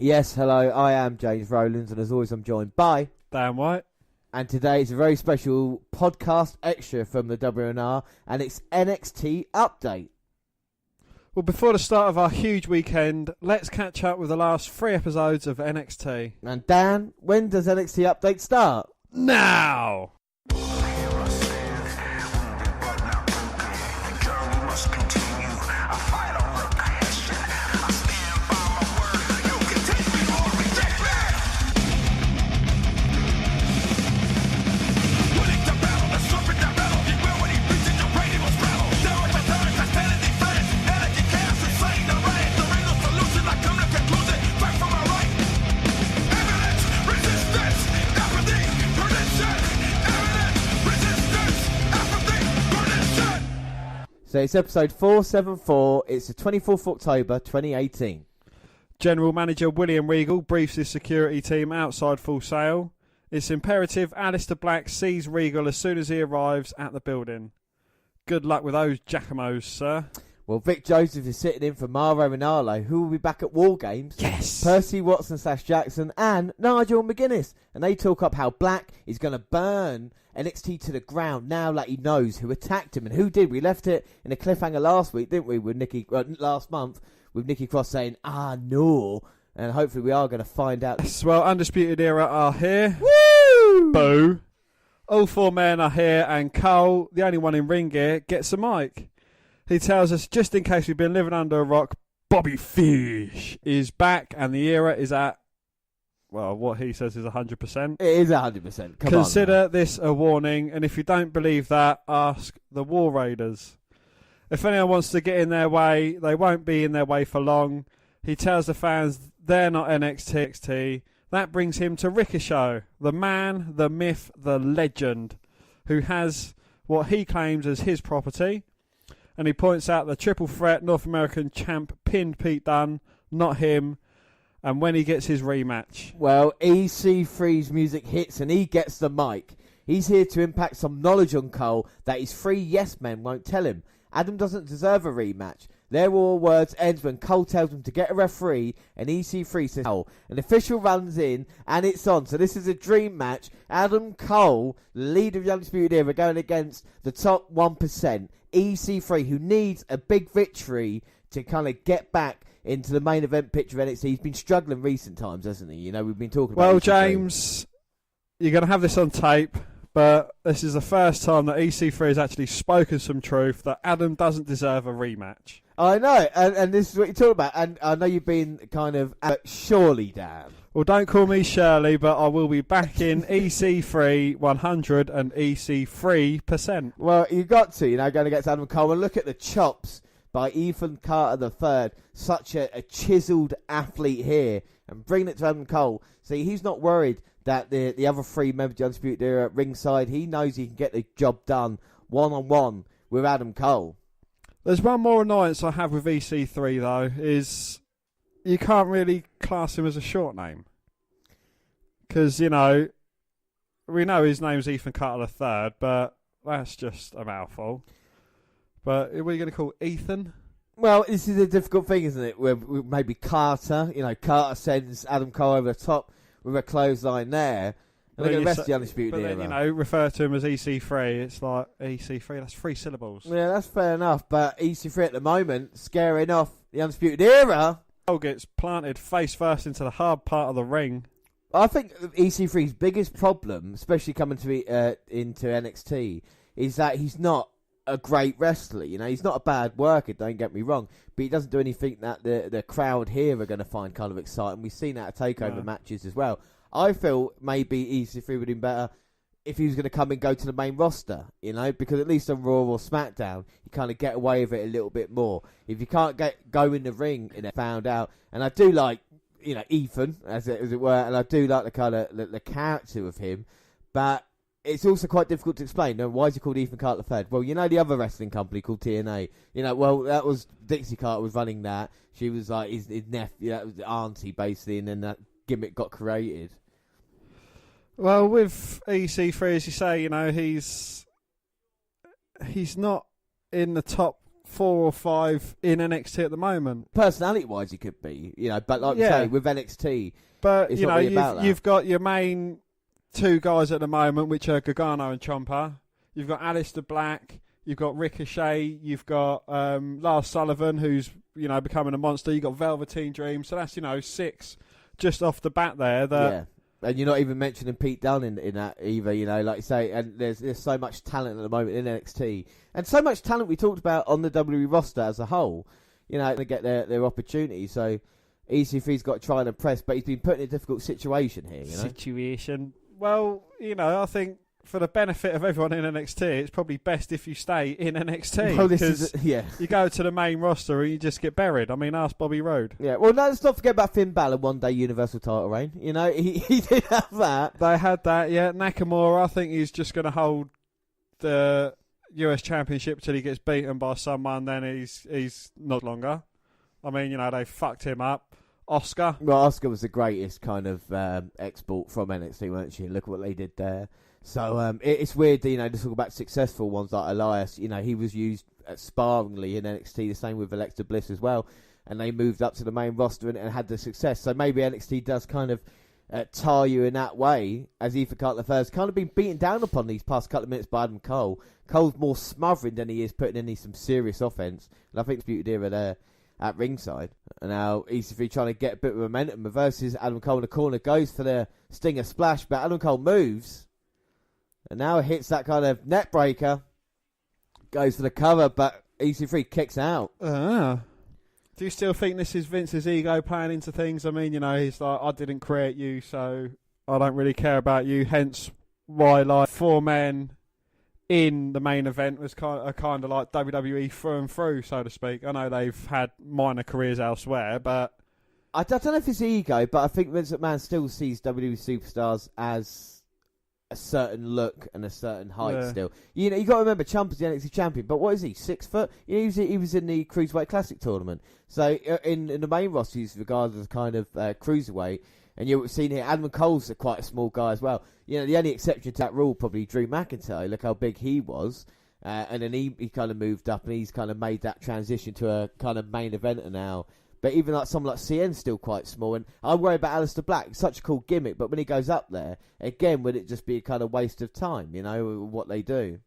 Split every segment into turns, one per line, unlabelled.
Yes, hello, I am James Rowlands, and as always I'm joined by
Dan White.
And today is a very special podcast extra from the WNR, and it's NXT Update.
Well, before the start of our huge weekend, let's catch up with the last 3 episodes of NXT.
And Dan, when does NXT Update start?
Now!
So it's episode 474, it's the 24th of October 2018.
General Manager William Regal briefs his security team outside Full Sail. It's imperative Alister Black sees Regal as soon as he arrives at the building. Good luck with those Jacamos, sir.
Well, Vic Joseph is sitting in for Mauro Ranallo, who will be back at War Games.
Yes!
Percy Watson / Jackson and Nigel McGuinness. And they talk up how Black is going to burn NXT to the ground now that he knows who attacked him. And who did? We left it in a cliffhanger last week, didn't we, with last month, with Nikki Cross saying, no. And hopefully we are going to find out.
Yes, well, Undisputed Era are here.
Woo!
Boo! All 4 men are here, and Cole, the only one in ring gear, gets a mic. He tells us, just in case we've been living under a rock, Bobby Fish is back, and the Era is at, well, what he says is 100%.
It is 100%.
Consider this a warning, and if you don't believe that, ask the War Raiders. If anyone wants to get in their way, they won't be in their way for long. He tells the fans they're not NXT. That brings him to Ricochet, the man, the myth, the legend, who has what he claims as his property. And he points out the triple threat North American champ pinned Pete Dunne, not him, and when he gets his rematch.
Well, EC3's music hits and he gets the mic. He's here to impact some knowledge on Cole that his 3 yes men won't tell him. Adam doesn't deserve a rematch. Their war words ends when Cole tells him to get a referee, and EC3 says Cole. An official runs in, and it's on. So this is a dream match. Adam Cole, the leader of the Undisputed Era, going against the top 1%. EC3, who needs a big victory to kind of get back into the main event picture of NXT. He's been struggling recent times, hasn't he? You know, we've been talking about
Well,
EC3.
James, you're going to have this on tape, but this is the first time that EC3 has actually spoken some truth that Adam doesn't deserve a rematch.
I know, and this is what you're talking about. And I know you've been kind of surely, Dan.
Well, don't call me Shirley, but I will be back in EC3 100 and EC3%.
Well, you got to, going against Adam Cole. And look at the chops by Ethan Carter III. Such a chiseled athlete here. And bringing it to Adam Cole. See, he's not worried that the other 3 members of the Undisputed Era at ringside. He knows he can get the job done one-on-one with Adam Cole.
There's one more annoyance I have with EC3, though, is you can't really class him as a short name. Because, we know his name's Ethan Carter III, but that's just a mouthful. But what are you going to call Ethan?
Well, this is a difficult thing, isn't it? Where maybe Carter, Carter sends Adam Cole over the top with a clothesline there. And look at the rest of the Undisputed Era.
But then, refer to him as EC3. It's like, EC3, that's 3 syllables.
Yeah, that's fair enough. But EC3 at the moment, scaring off the Undisputed Era.
Cole gets planted face first into the hard part of the ring.
I think EC3's biggest problem, especially coming to into NXT, is that he's not a great wrestler. He's not a bad worker, don't get me wrong. But he doesn't do anything that the crowd here are going to find kind of exciting. We've seen that at Takeover matches as well. I feel maybe EC3 would have been better if he was going to come and go to the main roster, because at least on Raw or SmackDown, you kind of get away with it a little bit more. If you can't go in the ring and found out, and I do like, Ethan, as it were, and I do like the kind of the character of him, but it's also quite difficult to explain. Why is he called Ethan Carter III? Well, the other wrestling company called TNA. Well, that was Dixie Carter was running that. She was like his nephew, that was the auntie basically, and then that gimmick got created.
Well, with EC3, as you say, he's not in the top 4 or 5 in NXT at the moment.
Personality-wise, he could be, but like we say, with NXT,
but
it's not really
you've got your main 2 guys at the moment, which are Gargano and Ciampa. You've got Alister Black. You've got Ricochet. You've got Lars Sullivan, who's becoming a monster. You've got Velveteen Dream. So that's 6 just off the bat there.
And you're not even mentioning Pete Dunne in that either, like you say. And there's so much talent at the moment in NXT. And so much talent we talked about on the WWE roster as a whole. To get their opportunity. So EC3's got to try and impress. But he's been put in a difficult situation here,
Situation. Well, I think for the benefit of everyone in NXT, it's probably best if you stay in NXT.
Well,
because you go to the main roster and you just get buried. I mean, ask Bobby Roode.
Yeah, well, no, let's not forget about Finn Balor, one-day Universal title reign. He did have that.
They had that, yeah. Nakamura, I think he's just going to hold the US Championship till he gets beaten by someone, then he's not longer. I mean, they fucked him up. Oscar.
Well, Oscar was the greatest kind of export from NXT, weren't she? Look at what they did there. So it's weird, to talk about successful ones like Elias. He was used sparingly in NXT, the same with Alexa Bliss as well. And they moved up to the main roster and had the success. So maybe NXT does kind of tar you in that way, as Ethan Carter first kind of been beaten down upon these past couple of minutes by Adam Cole. Cole's more smothering than he is putting in some serious offense. And I think Undisputed Era there at ringside. And now EC3 trying to get a bit of momentum versus Adam Cole in the corner. Goes for the Stinger Splash, but Adam Cole moves. And now hits that kind of net breaker. Goes for the cover, but EC3 kicks out.
Do you still think this is Vince's ego playing into things? I mean, he's like, I didn't create you, so I don't really care about you. Hence why, 4 men in the main event was kind of like WWE through and through, so to speak. I know they've had minor careers elsewhere, but
I don't know if it's ego, but I think Vince McMahon still sees WWE superstars as a certain look and a certain height still. You got to remember, Ciampa's the NXT champion, but what is he, 6 foot? He was in the Cruiserweight Classic tournament. So in the main roster, he's regarded as kind of cruiserweight. And you've seen here, Adam Cole's quite a small guy as well. The only exception to that rule, probably Drew McIntyre. Look how big he was. And then he kind of moved up and he's kind of made that transition to a kind of main eventer now. But even like someone like CN's still quite small. And I worry about Alister Black. It's such a cool gimmick. But when he goes up there, again, would it just be a kind of waste of time, what they do?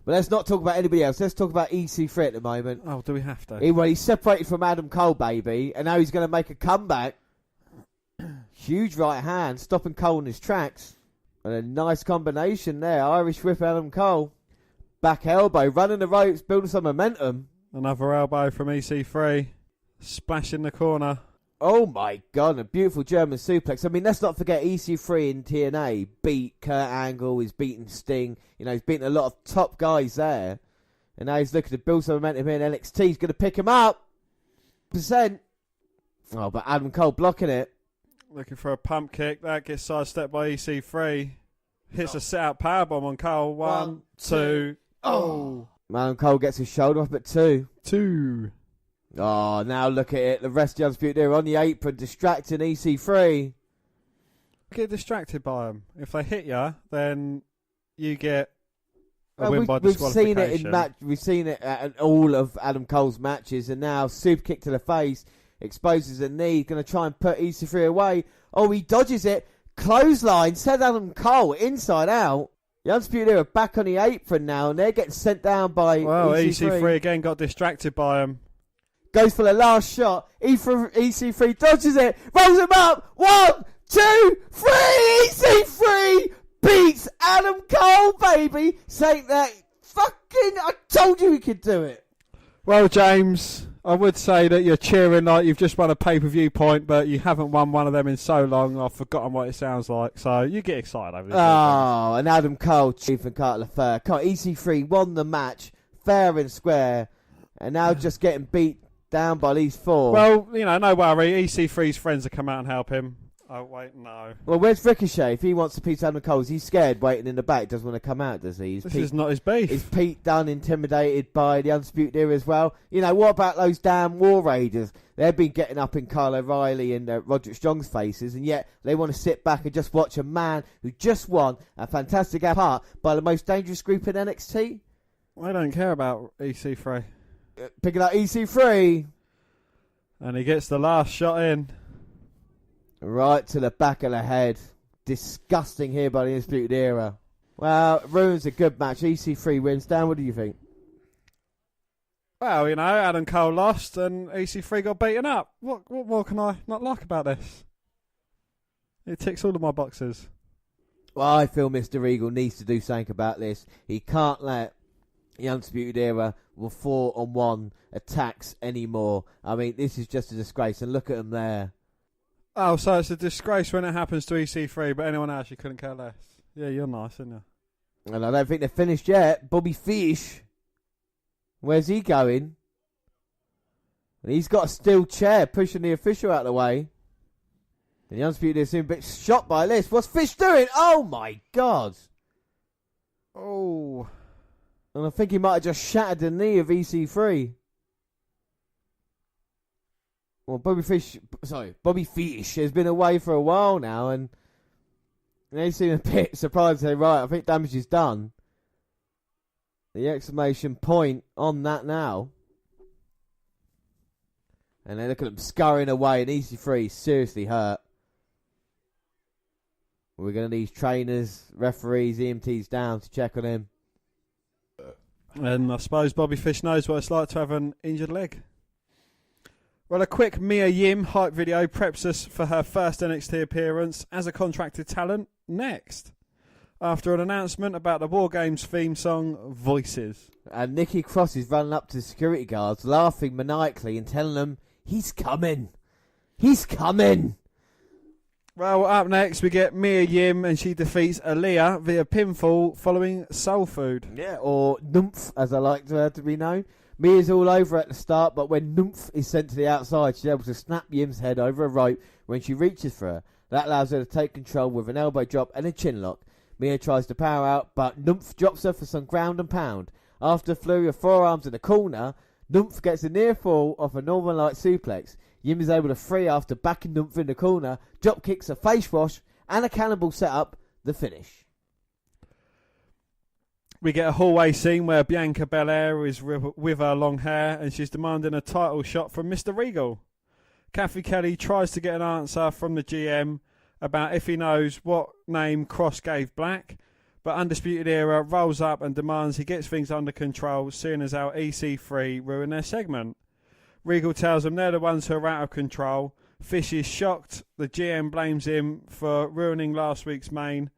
But let's not talk about anybody else. Let's talk about EC3 at the moment.
Oh, do we have to?
He's separated from Adam Cole, baby. And now he's going to make a comeback. Huge right hand, stopping Cole in his tracks. And a nice combination there. Irish whip Adam Cole. Back elbow, running the ropes, building some momentum.
Another elbow from EC3. Splash in the corner.
Oh my God, a beautiful German suplex. I mean, let's not forget EC3 in TNA beat Kurt Angle, he's beaten Sting. He's beaten a lot of top guys there. And now he's looking to build some momentum here in NXT. He's going to pick him up. %. Oh, but Adam Cole blocking it.
Looking for a pump kick. That gets sidestepped by EC3. Hits a set-out powerbomb on Cole. 1, 2. Oh.
Adam Cole gets his shoulder up at 2.
2.
Oh, now look at it. The rest of the Undisputed Era on the apron, distracting EC3.
Get distracted by them. If they hit you, then you get a win by disqualification.
We've seen it at all of Adam Cole's matches, and now super kick to the face, exposes a knee, going to try and put EC3 away. Oh, he dodges it. Clothesline, said Adam Cole, inside out. The Undisputed Era back on the apron now, and they're getting sent down by EC3.
EC3 again got distracted by him.
Goes for the last shot. EC3 dodges it. Rolls him up. 1, 2, 3. EC3 beats Adam Cole, baby. Saying that I told you he could do it.
Well, James, I would say that you're cheering like you've just won a pay-per-view point, but you haven't won one of them in so long. I've forgotten what it sounds like. So you get excited over this.
Oh, and Adam Cole, Chief and Carter LaFleur. EC3 won the match fair and square, and now just getting beat down by these 4.
Well, no worry. EC3's friends will come out and help him. Oh, wait, no.
Well, where's Ricochet? If he wants to beat Adam Cole, is he scared waiting in the back? Doesn't want to come out, does he?
This is not his beef.
Is Pete Dunne intimidated by the Undisputed Era as well? What about those damn War Raiders? They've been getting up in Kyle O'Reilly and Roderick Strong's faces, and yet they want to sit back and just watch a man who just won a fantastic apart by the most dangerous group in NXT?
I don't care about EC3.
Picking up EC3.
And he gets the last shot in.
Right to the back of the head. Disgusting here by the Undisputed Era. Well, ruins a good match. EC3 wins. Dan, what do you think?
Well, Adam Cole lost and EC3 got beaten up. What more can I not like about this? It ticks all of my boxes.
Well, I feel Mr. Eagle needs to do something about this. He can't let the Undisputed Era with 4-on-1 attacks anymore. I mean, this is just a disgrace. And look at him there.
Oh, so it's a disgrace when it happens to EC3, but anyone else you couldn't care less. Yeah, you're nice, aren't you?
And I don't think they're finished yet. Bobby Fish. Where's he going? And he's got a steel chair pushing the official out of the way. And the Undisputed is a bit shot by this. What's Fish doing? Oh my God.
Oh.
And I think he might have just shattered the knee of EC3. Well, Bobby Fish has been away for a while now, and they seem a bit surprised to say, right, I think damage is done. The exclamation point on that now. And they look at him scurrying away, and EC3 is seriously hurt. We're going to need trainers, referees, EMTs down to check on him.
And I suppose Bobby Fish knows what it's like to have an injured leg. Well, a quick Mia Yim hype video preps us for her first NXT appearance as a contracted talent next, after an announcement about the War Games theme song, Voices.
And Nikki Cross is running up to the security guards, laughing maniacally and telling them, he's coming. He's coming.
Well, up next we get Mia Yim, and she defeats Aaliyah via pinfall following Soul Food.
Yeah, or Numph, as I like her to be known. Mia's all over at the start, but when Numph is sent to the outside, she's able to snap Yim's head over a rope when she reaches for her. That allows her to take control with an elbow drop and a chin lock. Mia tries to power out, but Numph drops her for some ground and pound. After a flurry of forearms in the corner, Numph gets a near fall off a Northern Light suplex. Yim is able to free after backing Numph in the corner, drop kicks, a face wash, and a cannibal setup, the finish.
We get a hallway scene where Bianca Belair is with her long hair, and she's demanding a title shot from Mr. Regal. Kathy Kelly tries to get an answer from the GM about if he knows what name Cross gave Black, but Undisputed Era rolls up and demands he gets things under control, seeing as our EC3 ruin their segment. Regal tells them they're the ones who are out of control. Fish is shocked. The GM blames him for ruining last week's main.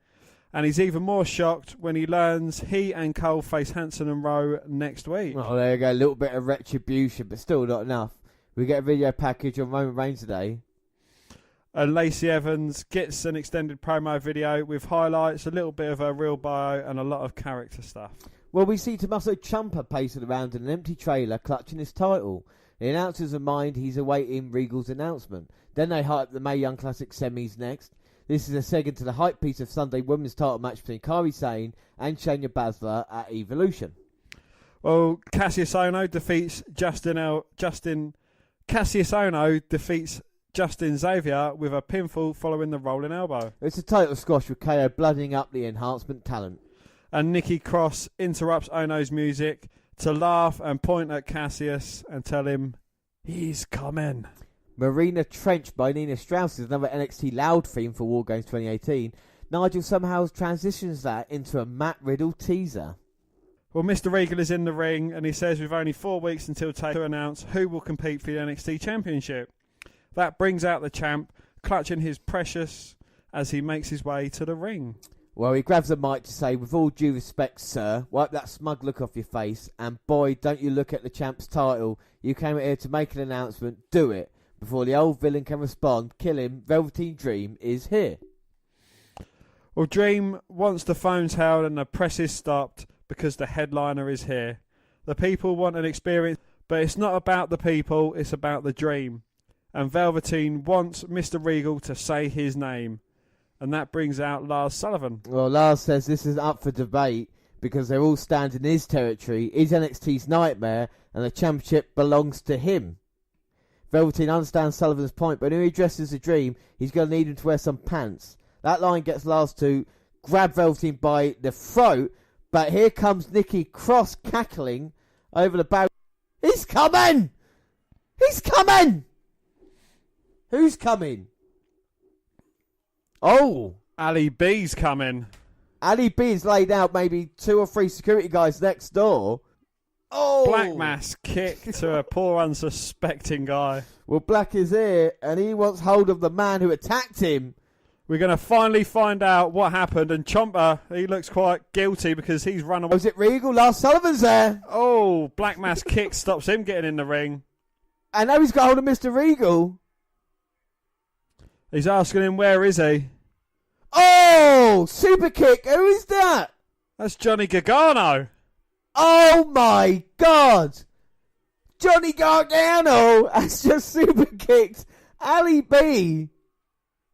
And he's even more shocked when he learns he and Cole face Hanson and Rowe next week.
Oh, there you go. A little bit of retribution, but still not enough. We get a video package on Roman Reigns today.
And Lacey Evans gets an extended promo video with highlights, a little bit of a real bio, and a lot of character stuff.
Well, we see Tommaso Ciampa pacing around in an empty trailer, clutching his title. The announcers are mind he's awaiting Regal's announcement. Then they hype the Mae Young Classic semis next. This is a segue to the hype piece of Sunday women's title match between Kairi Sane and Shayna Baszler at Evolution.
Well, Cassius Ohno defeats Justin Xavier with a pinfall following the rolling elbow.
It's a title squash with KO bloodying up the enhancement talent.
And Nikki Cross interrupts Ohno's music to laugh and point at Cassius and tell him he's coming.
Marina Trench by Nina Strauss is another NXT Loud theme for War Games 2018. Nigel somehow transitions that into a Matt Riddle teaser.
Well, Mr. Regal is in the ring, and he says we've only 4 weeks until Takeover to announce who will compete for the NXT Championship. That brings out the champ, clutching his precious as he makes his way to the ring.
Well, he grabs the mic to say, with all due respect, sir, wipe that smug look off your face, and boy, don't you look at the champ's title. You came here to make an announcement, do it. Before the old villain can respond, kill him, Velveteen Dream is here.
Well, Dream wants the phones held and the press is stopped because the headliner is here. The people want an experience, but it's not about the people, it's about the dream. And Velveteen wants Mr. Regal to say his name. And that brings out Lars Sullivan.
Well, Lars says this is up for debate because they're all standing in his territory. He's NXT's nightmare and the championship belongs to him. Velveteen understands Sullivan's point, but when he addresses the dream, he's going to need him to wear some pants. That line gets Lars to grab Velveteen by the throat, But here comes Nikki Cross cackling over the barrier. He's coming! He's coming! Who's coming? Oh!
Ali B's coming.
Ali B's laid out maybe 2 or 3 security guys next door. Oh!
Black mass kick to a poor unsuspecting guy.
Well, Black is here, and he wants hold of the man who attacked him.
We're going to finally find out what happened, and Ciampa, he looks quite guilty because he's run away.
Was it Regal? Lars Sullivan's there.
Oh, Black mass kick stops him getting in the ring.
And now he's got hold of Mr. Regal.
He's asking him, where is he?
Oh, super kick. Who is that?
That's Johnny Gargano.
Oh, my God. Johnny Gargano has just super kicked Ali B.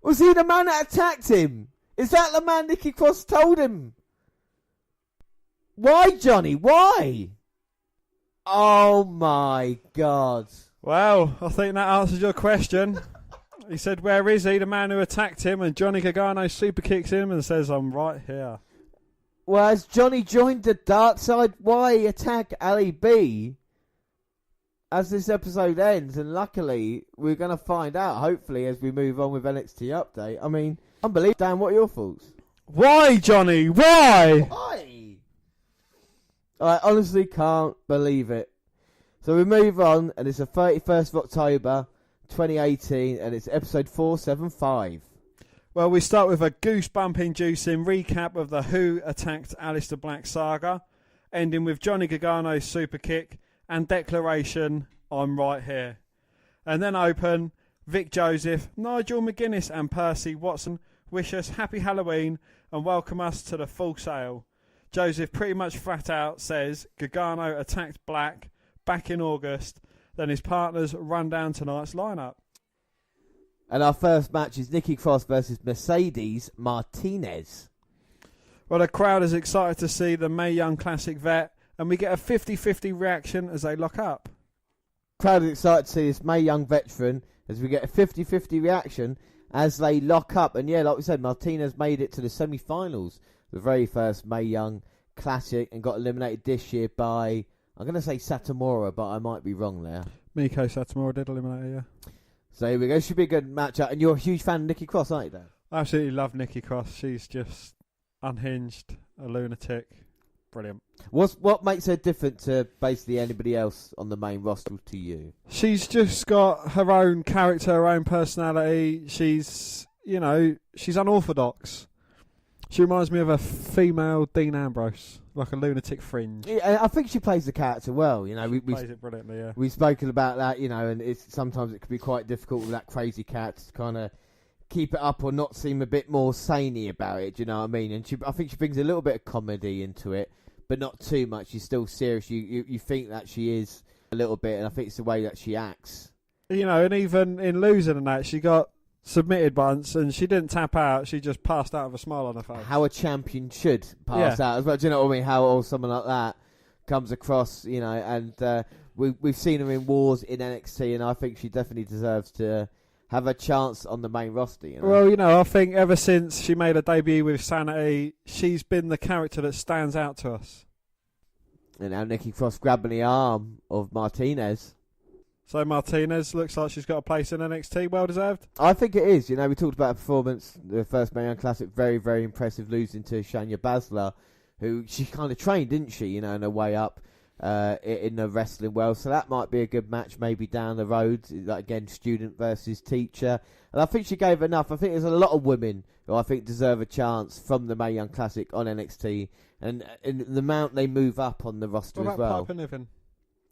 Was he the man that attacked him? Is that the man Nikki Cross told him? Why, Johnny? Why? Oh, my God.
Well, I think that answers your question. He said, where is he, the man who attacked him? And Johnny Gargano super kicks him and says, I'm right here.
Well, has Johnny joined the dark side? Why attack Ali B? As this episode ends, and luckily we're going to find out, hopefully, as we move on with NXT Update. I mean, unbelievable. Dan, what are your thoughts?
Why, Johnny? Why?
Why? I honestly can't believe it. So we move on, and it's the 31st of October, 2018, and it's episode 475.
Well, we start with a goosebump-inducing recap of the Who attacked Alister Black saga, ending with Johnny Gargano's super kick and declaration, I'm right here. And then open, Vic Joseph, Nigel McGuinness and Percy Watson wish us happy Halloween and welcome us to the Full Sail. Joseph pretty much flat out says Gargano attacked Black back in August, then his partners run down tonight's lineup.
And our first match is Nikki Cross versus Mercedes Martinez.
Well, the crowd is excited to see the Mae Young Classic vet, and we get a 50-50 reaction as they lock up.
Crowd is excited to see this Mae Young veteran as we get a 50-50 reaction as they lock up. And yeah, like we said, Martinez made it to the semi-finals, the very first Mae Young Classic, and got eliminated this year by, I'm going to say Satomura, but I might be wrong there.
Miko Satomura did eliminate her, yeah.
So here we go. Should be a good matchup. And you're a huge fan of Nikki Cross, aren't you, Dan?
I absolutely love Nikki Cross. She's just unhinged, a lunatic. Brilliant.
What makes her different to basically anybody else on the main roster to you?
She's just got her own character, her own personality. She's unorthodox. She reminds me of a female Dean Ambrose, like a lunatic fringe.
Yeah, I think she plays the character well. You know, we
plays it brilliantly. Yeah,
we've spoken about that. You know, and sometimes it can be quite difficult with that crazy character to kind of keep it up or not seem a bit more saney about it. Do you know what I mean? And I think she brings a little bit of comedy into it, but not too much. She's still serious. You think that she is a little bit, and I think it's the way that she acts. You
know, and even in losing and that, she got submitted once and she didn't tap out. She just passed out with a smile on her face.
How a champion should pass out as well. Do you know what I mean? How someone like that comes across, you know, and we've seen her in Wars in NXT, and I think she definitely deserves to have a chance on the main roster. You know?
Well, you know, I think ever since she made her debut with Sanity, she's been the character that stands out to us.
And now Nikki Cross grabbing the arm of Martinez.
So Martinez looks like she's got a place in NXT, well deserved.
I think it is. You know, we talked about her performance, the first Mae Young Classic, very, very impressive, losing to Shayna Baszler, who she kind of trained, didn't she? You know, on her way up in the wrestling world. So that might be a good match, maybe down the road. Like again, student versus teacher, and I think she gave enough. I think there's a lot of women who I think deserve a chance from the Mae Young Classic on NXT, and the amount they move up on the roster
what
as well.
Piper Niven?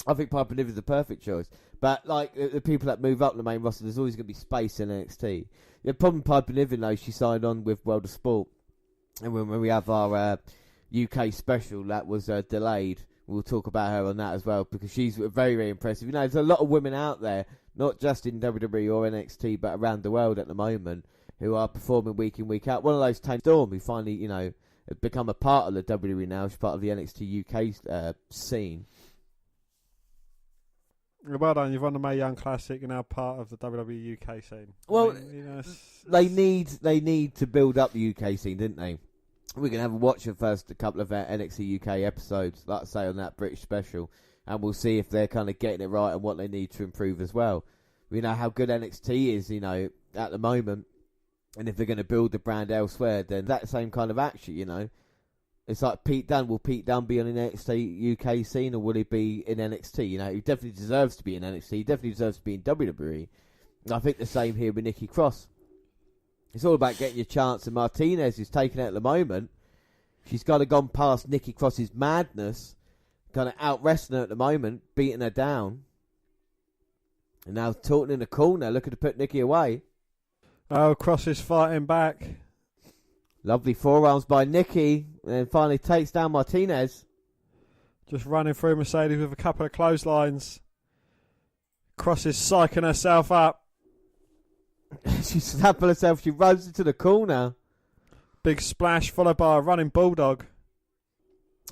I think Piper Niven's the perfect choice. But, like, the people that move up the main roster, there's always going to be space in NXT. The problem with Piper Niven, though, she signed on with World of Sport. And when we have our UK special, that was delayed. We'll talk about her on that as well, because she's very, very impressive. You know, there's a lot of women out there, not just in WWE or NXT, but around the world at the moment, who are performing week in, week out. One of those, Tony Storm, who finally, you know, have become a part of the WWE now. She's part of the NXT UK scene.
Well done, you've won the Mae Young Classic, you're now part of the WWE UK scene.
Well,
I mean, you know,
they need to build up the UK scene, didn't they? we're going to have a watch of first a couple of NXT UK episodes, like I say, on that British special, and we'll see if they're kind of getting it right and what they need to improve as well. We know how good NXT is, at the moment, and if they're going to build the brand elsewhere, then that same kind of action, It's like Pete Dunne. Will Pete Dunne be on an NXT UK scene, or will he be in NXT? He definitely deserves to be in NXT. He definitely deserves to be in WWE. And I think the same here with Nikki Cross. It's all about getting your chance, and Martinez is taking it at the moment. She's kind of gone past Nikki Cross's madness, kind of out-wrestling her at the moment, beating her down. And now Taunton in the corner, looking to put Nikki away.
Oh, Cross is fighting back.
Lovely forearms by Nikki, and then finally takes down Martinez.
Just running through Mercedes with a couple of clotheslines. Cross is psyching herself up.
She's snapping herself, she runs into the corner.
Big splash followed by a running bulldog.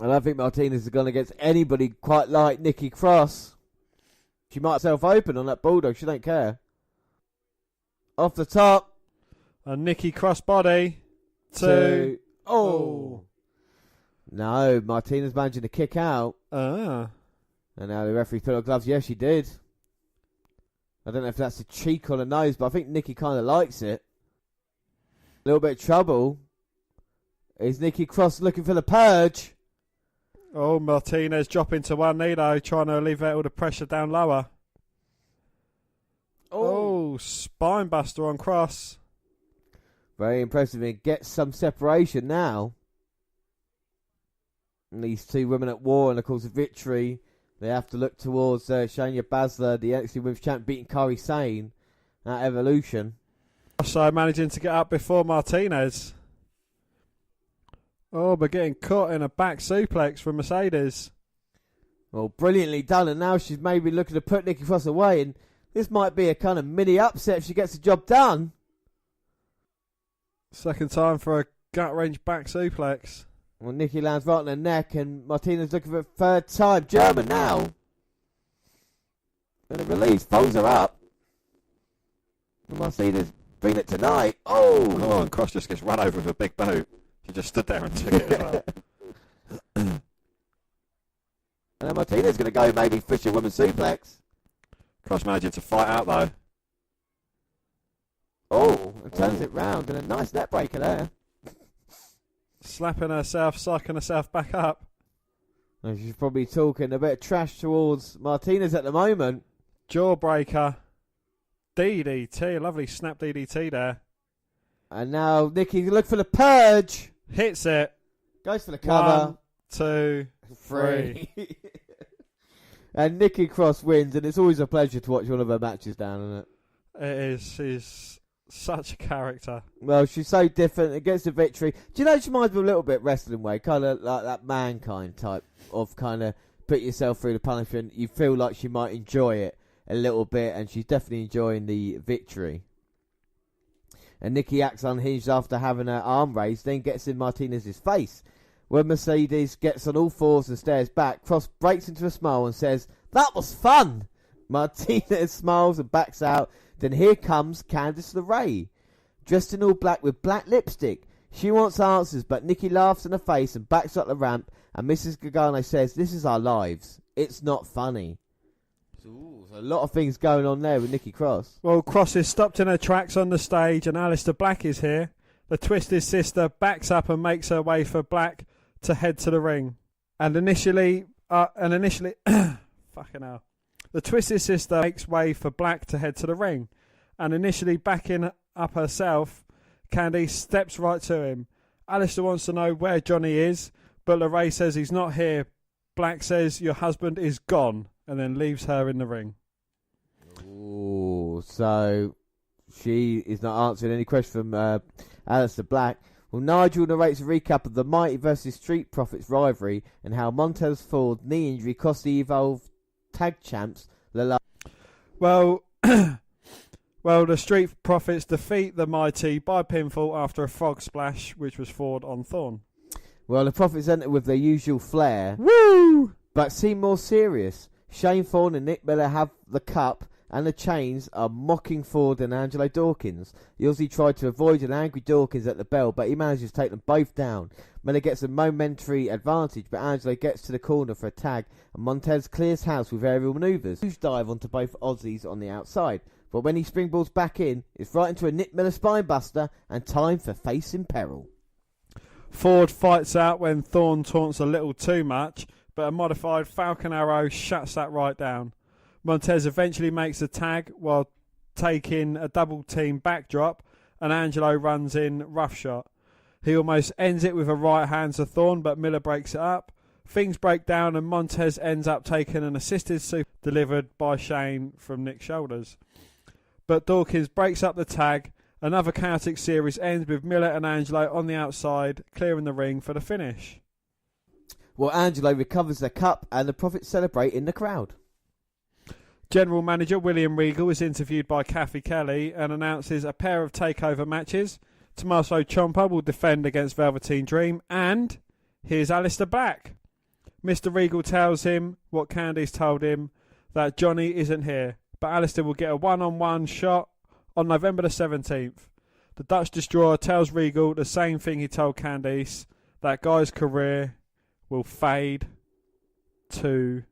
I don't think Martinez is going against anybody quite like Nikki Cross. She might herself open on that bulldog, she don't care. Off the top.
A Nikki Cross body. Two.
Oh. No, Martinez managing to kick out.
Ah.
And now the referee put on gloves. Yes, she did. I don't know if that's a cheek or a nose, but I think Nikki kind of likes it. A little bit of trouble. Is Nikki Cross looking for the purge?
Oh, Martinez dropping to one knee though, trying to alleviate all the pressure down lower. Oh, spine buster on Cross.
Very impressive. It gets some separation now. And these two women at war, and of course, a victory. They have to look towards Shayna Baszler, the NXT Women's Champion, beating Kairi Sane at Evolution.
So managing to get up before Martinez. Oh, but getting caught in a back suplex from Mercedes.
Well, brilliantly done. And now she's maybe looking to put Nikki Cross away. And this might be a kind of mini upset if she gets the job done.
Second time for a gut-wrench back suplex.
Well, Nikki lands right on her neck, and Martinez looking for a third time. German now. And a release, folds her up. And Martinez bring it tonight. Oh,
come on, Cross just gets run over with a big boot. She just stood there and took it as well.
And then Martinez going to go maybe fisherwoman suplex.
Cross managing to fight out though.
Oh, and turns it round, and a nice net breaker there.
Slapping herself, psyching herself back up.
And she's probably talking a bit of trash towards Martinez at the moment.
Jawbreaker. DDT, lovely snap DDT there.
And now Nikki look for the purge.
Hits it.
Goes for the cover.
1, 2, 3.
And Nikki Cross wins, and it's always a pleasure to watch one of her matches down, isn't it?
It is. She's such a character.
Well, she's so different. It gets the victory. Do you know she reminds me a little bit wrestling way, kind of like that Mankind type of kind of put yourself through the punishment. You feel like she might enjoy it a little bit, and she's definitely enjoying the victory. And Nikki acts unhinged after having her arm raised, then gets in Martinez's face. When Mercedes gets on all fours and stares back, Cross breaks into a smile and says, "That was fun!" Martinez smiles and backs out. Then here comes Candice LeRae, dressed in all black with black lipstick. She wants answers, but Nikki laughs in her face and backs up the ramp, and Mrs. Gargano says, "This is our lives. It's not funny." Ooh, there's a lot of things going on there with Nikki Cross.
Well, Cross is stopped in her tracks on the stage, and Alister Black is here. The Twisted Sister backs up and makes her way for Black to head to the ring. And initially, fucking hell. The Twisted Sister makes way for Black to head to the ring. And initially backing up herself, Candy steps right to him. Alistair wants to know where Johnny is, but LeRae says he's not here. Black says, "Your husband is gone," and then leaves her in the ring.
Ooh, so she is not answering any question from Alistair Black. Well, Nigel narrates a recap of the Mighty versus Street Profits rivalry and how Montez Ford's knee injury cost the Evolve Tag Champs the last.
Well, the Street Profits defeat the Mighty by pinfall after a frog splash, which was Ford on Thorne.
Well, the Profits enter with their usual flair.
Woo!
But seem more serious. Shane Thorne and Nick Miller have the cup and the Chains are mocking Ford and Angelo Dawkins. The Aussie tried to avoid an angry Dawkins at the bell, but he manages to take them both down. Miller gets a momentary advantage, but Angelo gets to the corner for a tag, and Montez clears house with aerial manoeuvres. Huge dive onto both Aussies on the outside, but when he springboards back in, it's right into a Nick Miller spinebuster, and time for Face in Peril.
Ford fights out when Thorne taunts a little too much, but a modified Falcon Arrow shuts that right down. Montez eventually makes a tag while taking a double team backdrop, and Angelo runs in roughshot. He almost ends it with a right hand to Thorne, but Miller breaks it up. Things break down and Montez ends up taking an assisted super delivered by Shane from Nick's shoulders. But Dawkins breaks up the tag. Another chaotic series ends with Miller and Angelo on the outside, clearing the ring for the finish.
Well, Angelo recovers the cup and the Profits celebrate in the crowd.
General Manager William Regal is interviewed by Kathy Kelly and announces a pair of takeover matches. Tommaso Ciampa will defend against Velveteen Dream, and here's Alister Black. Mr. Regal tells him what Candice told him, that Johnny isn't here, but Alister will get a one-on-one shot on November the 17th. The Dutch Destroyer tells Regal the same thing he told Candice, that guy's career will fade to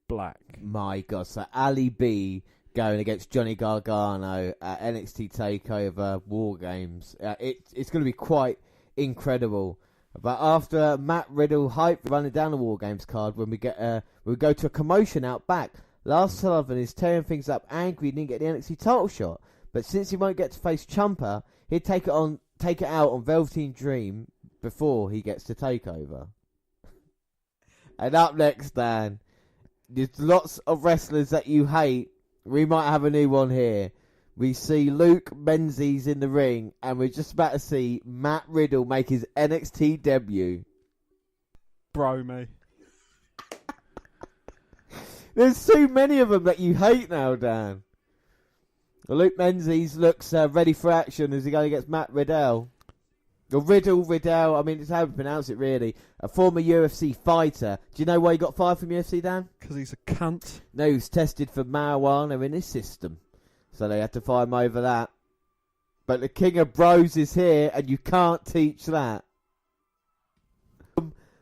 black.
My God, so Ali B going against Johnny Gargano at NXT Takeover War Games. It's going to be quite incredible. But after Matt Riddle hype running down the War Games card, when we go to a commotion out back, Lars Sullivan is tearing things up, angry he didn't get the NXT title shot. But since he won't get to face Ciampa, he'd take it out on Velveteen Dream before he gets to Takeover. And up next, Dan, there's lots of wrestlers that you hate. We might have a new one here. We see Luke Menzies in the ring, and we're just about to see Matt Riddle make his NXT debut.
Bro me.
There's so many of them that you hate now, Dan. Well, Luke Menzies looks ready for action as he goes against Matt Riddle. Or Riddle, I mean, it's how we pronounce it, really. A former UFC fighter. Do you know why he got fired from UFC, Dan?
Because he's a cunt.
No, he was tested for marijuana in his system. So they had to fire him over that. But the King of Bros is here, and you can't teach that.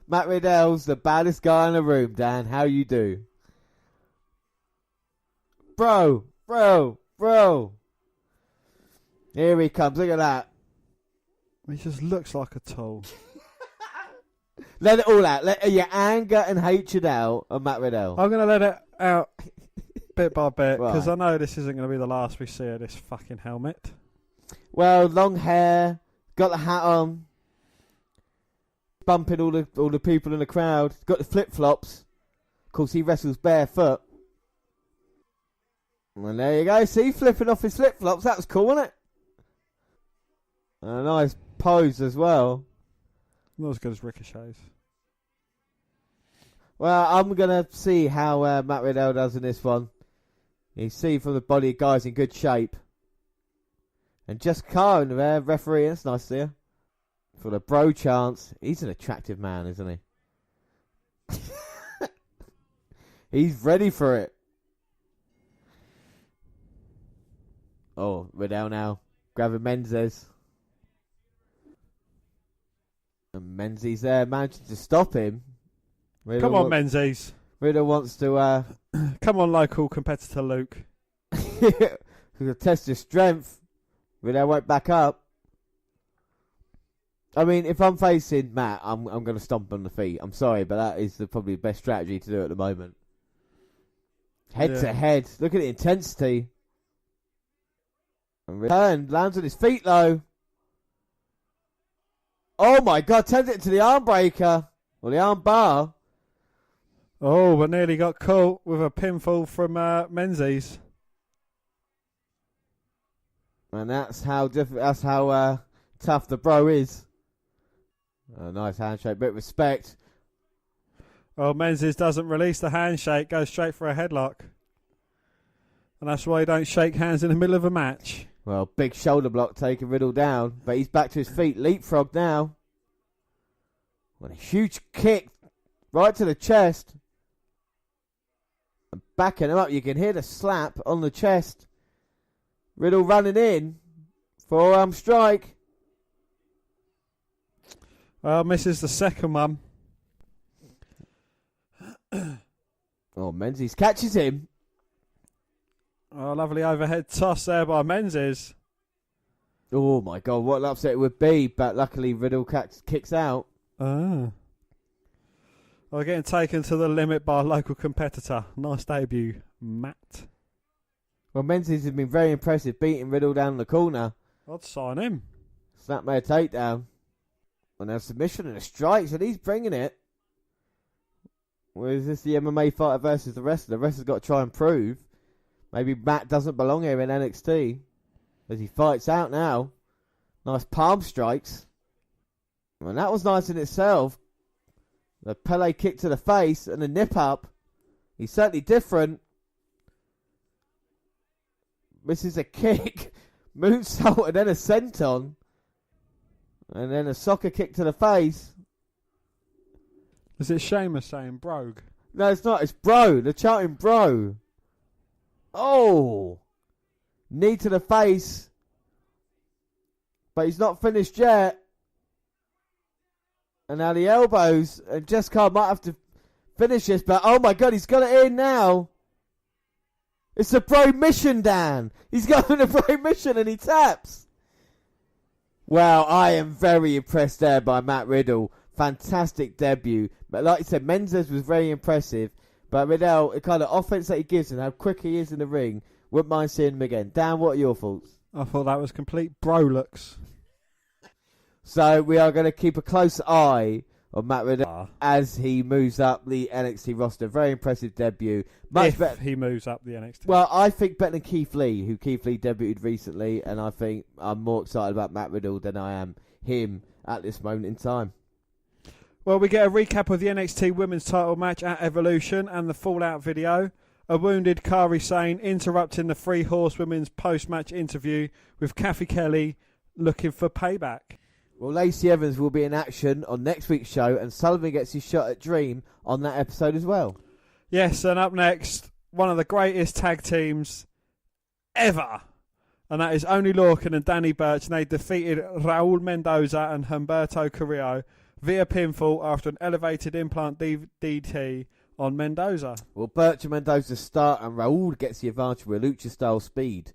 Matt Riddle's the baddest guy in the room, Dan. How you do? Bro. Here he comes. Look at that.
He just looks like a tool.
Let it all out. Let your anger and hatred out on Matt Riddle.
I'm going to let it out bit by bit, because
Right.
I know this isn't going to be the last we see of this fucking helmet.
Well, long hair, got the hat on, bumping all the people in the crowd. Got the flip flops. Of course, he wrestles barefoot. And there you go. See, flipping off his flip flops. That was cool, wasn't it? And a nice pose as well.
Not as good as Ricochet's.
Well, I'm gonna see how Matt Riddle does in this one. You see from the body, guy's in good shape. And just Karen there, referee. That's nice there. For the bro chance. He's an attractive man, isn't he? He's ready for it. Oh, Riddle now. Grabbing Menzies. And Menzies there, managing to stop him.
Come on, Menzies.
Riddle wants to...
Come on, local competitor Luke.
to test your strength. Riddle won't back up. I mean, if I'm facing Matt, I'm going to stomp on the feet. I'm sorry, but that is probably the best strategy to do at the moment. Head to head. Look at the intensity. And return. Lands on his feet, though. Oh, my God. Turns it into the arm breaker. Or the arm bar.
Oh, but nearly got caught with a pinfall from Menzies.
And that's how tough the bro is. A nice handshake, bit of respect.
Well, Menzies doesn't release the handshake, goes straight for a headlock. And that's why you don't shake hands in the middle of a match.
Well, big shoulder block taking Riddle down, but he's back to his feet. Leapfrog now. What a huge kick right to the chest. And backing him up. You can hear the slap on the chest. Riddle running in. Forearm strike.
Well, misses the second one.
Oh, Menzies catches him.
Oh, lovely overhead toss there by Menzies.
Oh, my God. What an upset it would be. But luckily, Riddle kicks out.
Ah. Well, getting taken to the limit by a local competitor. Nice debut, Matt.
Well, Menzies has been very impressive, beating Riddle down the corner.
I'd sign him.
Snapmare takedown. And a submission and a strike, so he's bringing it. Well, is this the MMA fighter versus the wrestler? The wrestler's got to try and prove. Maybe Matt doesn't belong here in NXT. As he fights out now. Nice palm strikes. And that was nice in itself. The Pele kick to the face and a nip up. He's certainly different. Misses a kick. Moonsault and then a senton. And then a soccer kick to the face.
Is it Sheamus saying brogue?
No, it's not. It's bro. They're chanting bro. Oh. Knee to the face. But he's not finished yet. And now the elbows. And Jessica might have to finish this. But oh my God, he's got it in now. It's a bro mission, Dan. He's going a bro mission and he taps. Wow, I am very impressed there by Matt Riddle. Fantastic debut. But like I said, Menzies was very impressive. But Riddle, the kind of offense that he gives and how quick he is in the ring, wouldn't mind seeing him again. Dan, what are your thoughts?
I thought that was complete bro-looks.
So we are going to keep a close eye on Matt Riddle as he moves up the NXT roster. Very impressive debut. Much better.
He moves up the NXT.
Well, I think better than Keith Lee, who Keith Lee debuted recently, and I think I'm more excited about Matt Riddle than I am him at this moment in time.
Well, we get a recap of the NXT Women's title match at Evolution and the Fallout video. A wounded Kairi Sane interrupting the Three Horsewomen's post-match interview with Kathy Kelly looking for payback.
Well, Lacey Evans will be in action on next week's show, and Sullivan gets his shot at Dream on that episode as well.
Yes, and up next, one of the greatest tag teams ever. And that is Only Lorcan and Danny Burch. And they defeated Raul Mendoza and Humberto Carrillo via pinfall after an elevated implant DDT on Mendoza.
Well, Burch and Mendoza start, and Raul gets the advantage with Lucha-style speed.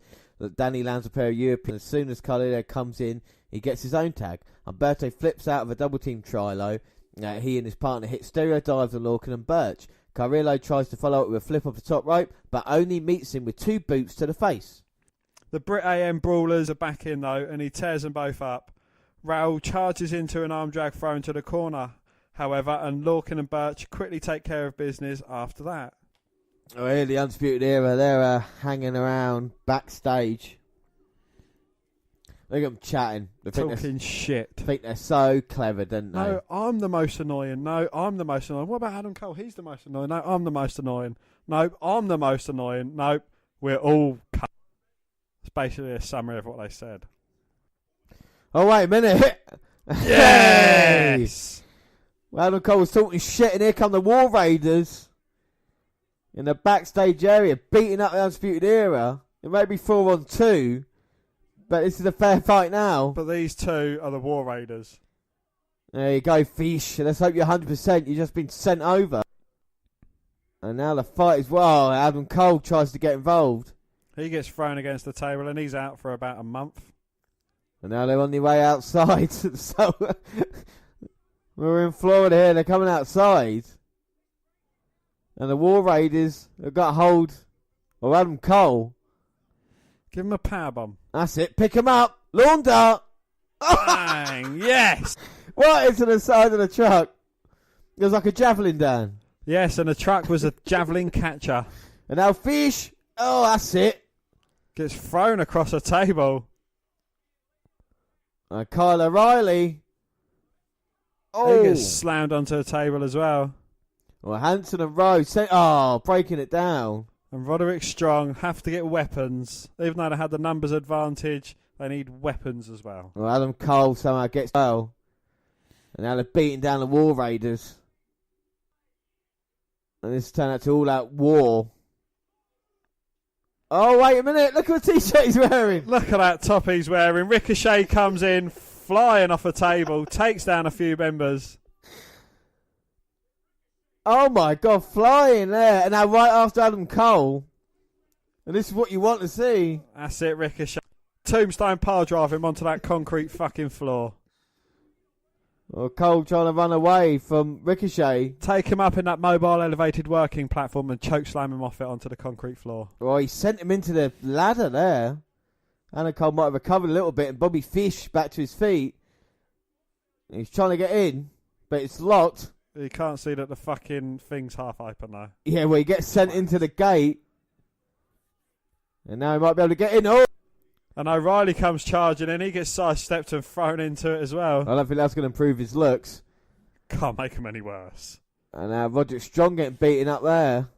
Danny lands a pair of Europeans. As soon as Carrillo comes in, he gets his own tag. Humberto flips out of a double-team trilo. He and his partner hit stereo dives on Lorcan and Burch. Carrillo tries to follow up with a flip off the top rope, but only meets him with two boots to the face.
The Brit AM Brawlers are back in, though, and he tears them both up. Raul charges into an arm drag throw into the corner, however, and Lorcan and Burch quickly take care of business after that.
Oh, here, the Undisputed Era, they're hanging around backstage. Look at them chatting.
Talking shit.
I think they're so clever, don't they?
No, I'm the most annoying. No, I'm the most annoying. What about Adam Cole? He's the most annoying. No, I'm the most annoying. No, I'm the most annoying. No, we're all It's basically a summary of what they said.
Oh, wait a minute.
Yes!
Well, Adam Cole was talking shit, and here come the War Raiders in the backstage area, beating up the Undisputed Era. It may be 4-on-2, but this is a fair fight now.
But these two are the War Raiders.
There you go, Fish. Let's hope you're 100%. You've just been sent over. And now the fight is... Well, Adam Cole tries to get involved.
He gets thrown against the table and he's out for about a month.
And now they're on their way outside. So we're in Florida here. They're coming outside. And the War Raiders have got hold of Adam Cole.
Give him a powerbomb.
That's it. Pick him up. Lawn dart.
Bang! Yes!
What is to the side of the truck? It was like a javelin, Dan.
Yes, and the truck was a javelin catcher.
And now Fish. Oh, that's it.
Gets thrown across a table.
Kyle O'Reilly. Oh.
He gets slammed onto a table as well.
Well, Hanson and Rose. Breaking it down.
And Roderick Strong have to get weapons. Even though they had the numbers advantage, they need weapons as well.
Well, Adam Cole somehow gets well. And now they're beating down the War Raiders. And this turned out to all-out war. Oh, wait a minute. Look at the t-shirt he's wearing.
Look at that top he's wearing. Ricochet comes in, flying off a table, takes down a few members.
Oh, my God. Flying there. And now right after Adam Cole. And this is what you want to see.
That's it, Ricochet. Tombstone pile drive him onto that concrete fucking floor.
Well, Cole trying to run away from Ricochet.
Take him up in that mobile elevated working platform and choke slam him off it onto the concrete floor.
Well, he sent him into the ladder there. Adam Cole might have recovered a little bit, and Bobby Fish back to his feet. He's trying to get in, but it's locked.
You can't see that the fucking thing's half open though.
Yeah, well, he gets sent into the gate. And now he might be able to get in. Oh!
And O'Reilly comes charging in. He gets sidestepped and thrown into it as well.
I don't think that's going to improve his looks.
Can't make him any worse.
And now Roderick Strong getting beaten up there.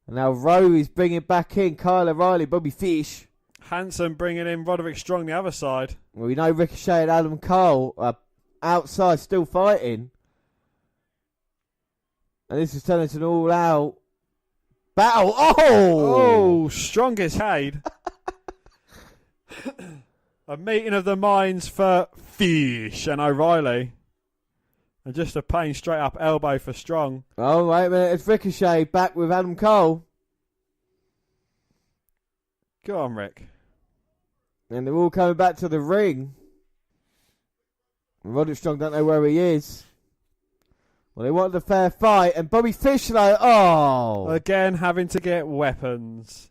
And now Rowe is bringing back in Kyle O'Reilly, Bobby Fish.
Hanson bringing in Roderick Strong the other side.
Well, we know Ricochet and Adam Cole are outside still fighting. And this is turning into an all-out battle.
Oh, strongest Cade. A meeting of the minds for Fish and O'Reilly. And just a plain straight up elbow for Strong.
Oh, wait a minute. It's Ricochet back with Adam Cole.
Go on, Rick.
And they're all coming back to the ring. And Roderick Strong don't know where he is. Well, they wanted a fair fight. And Bobby Fish, like, oh.
Again, having to get weapons.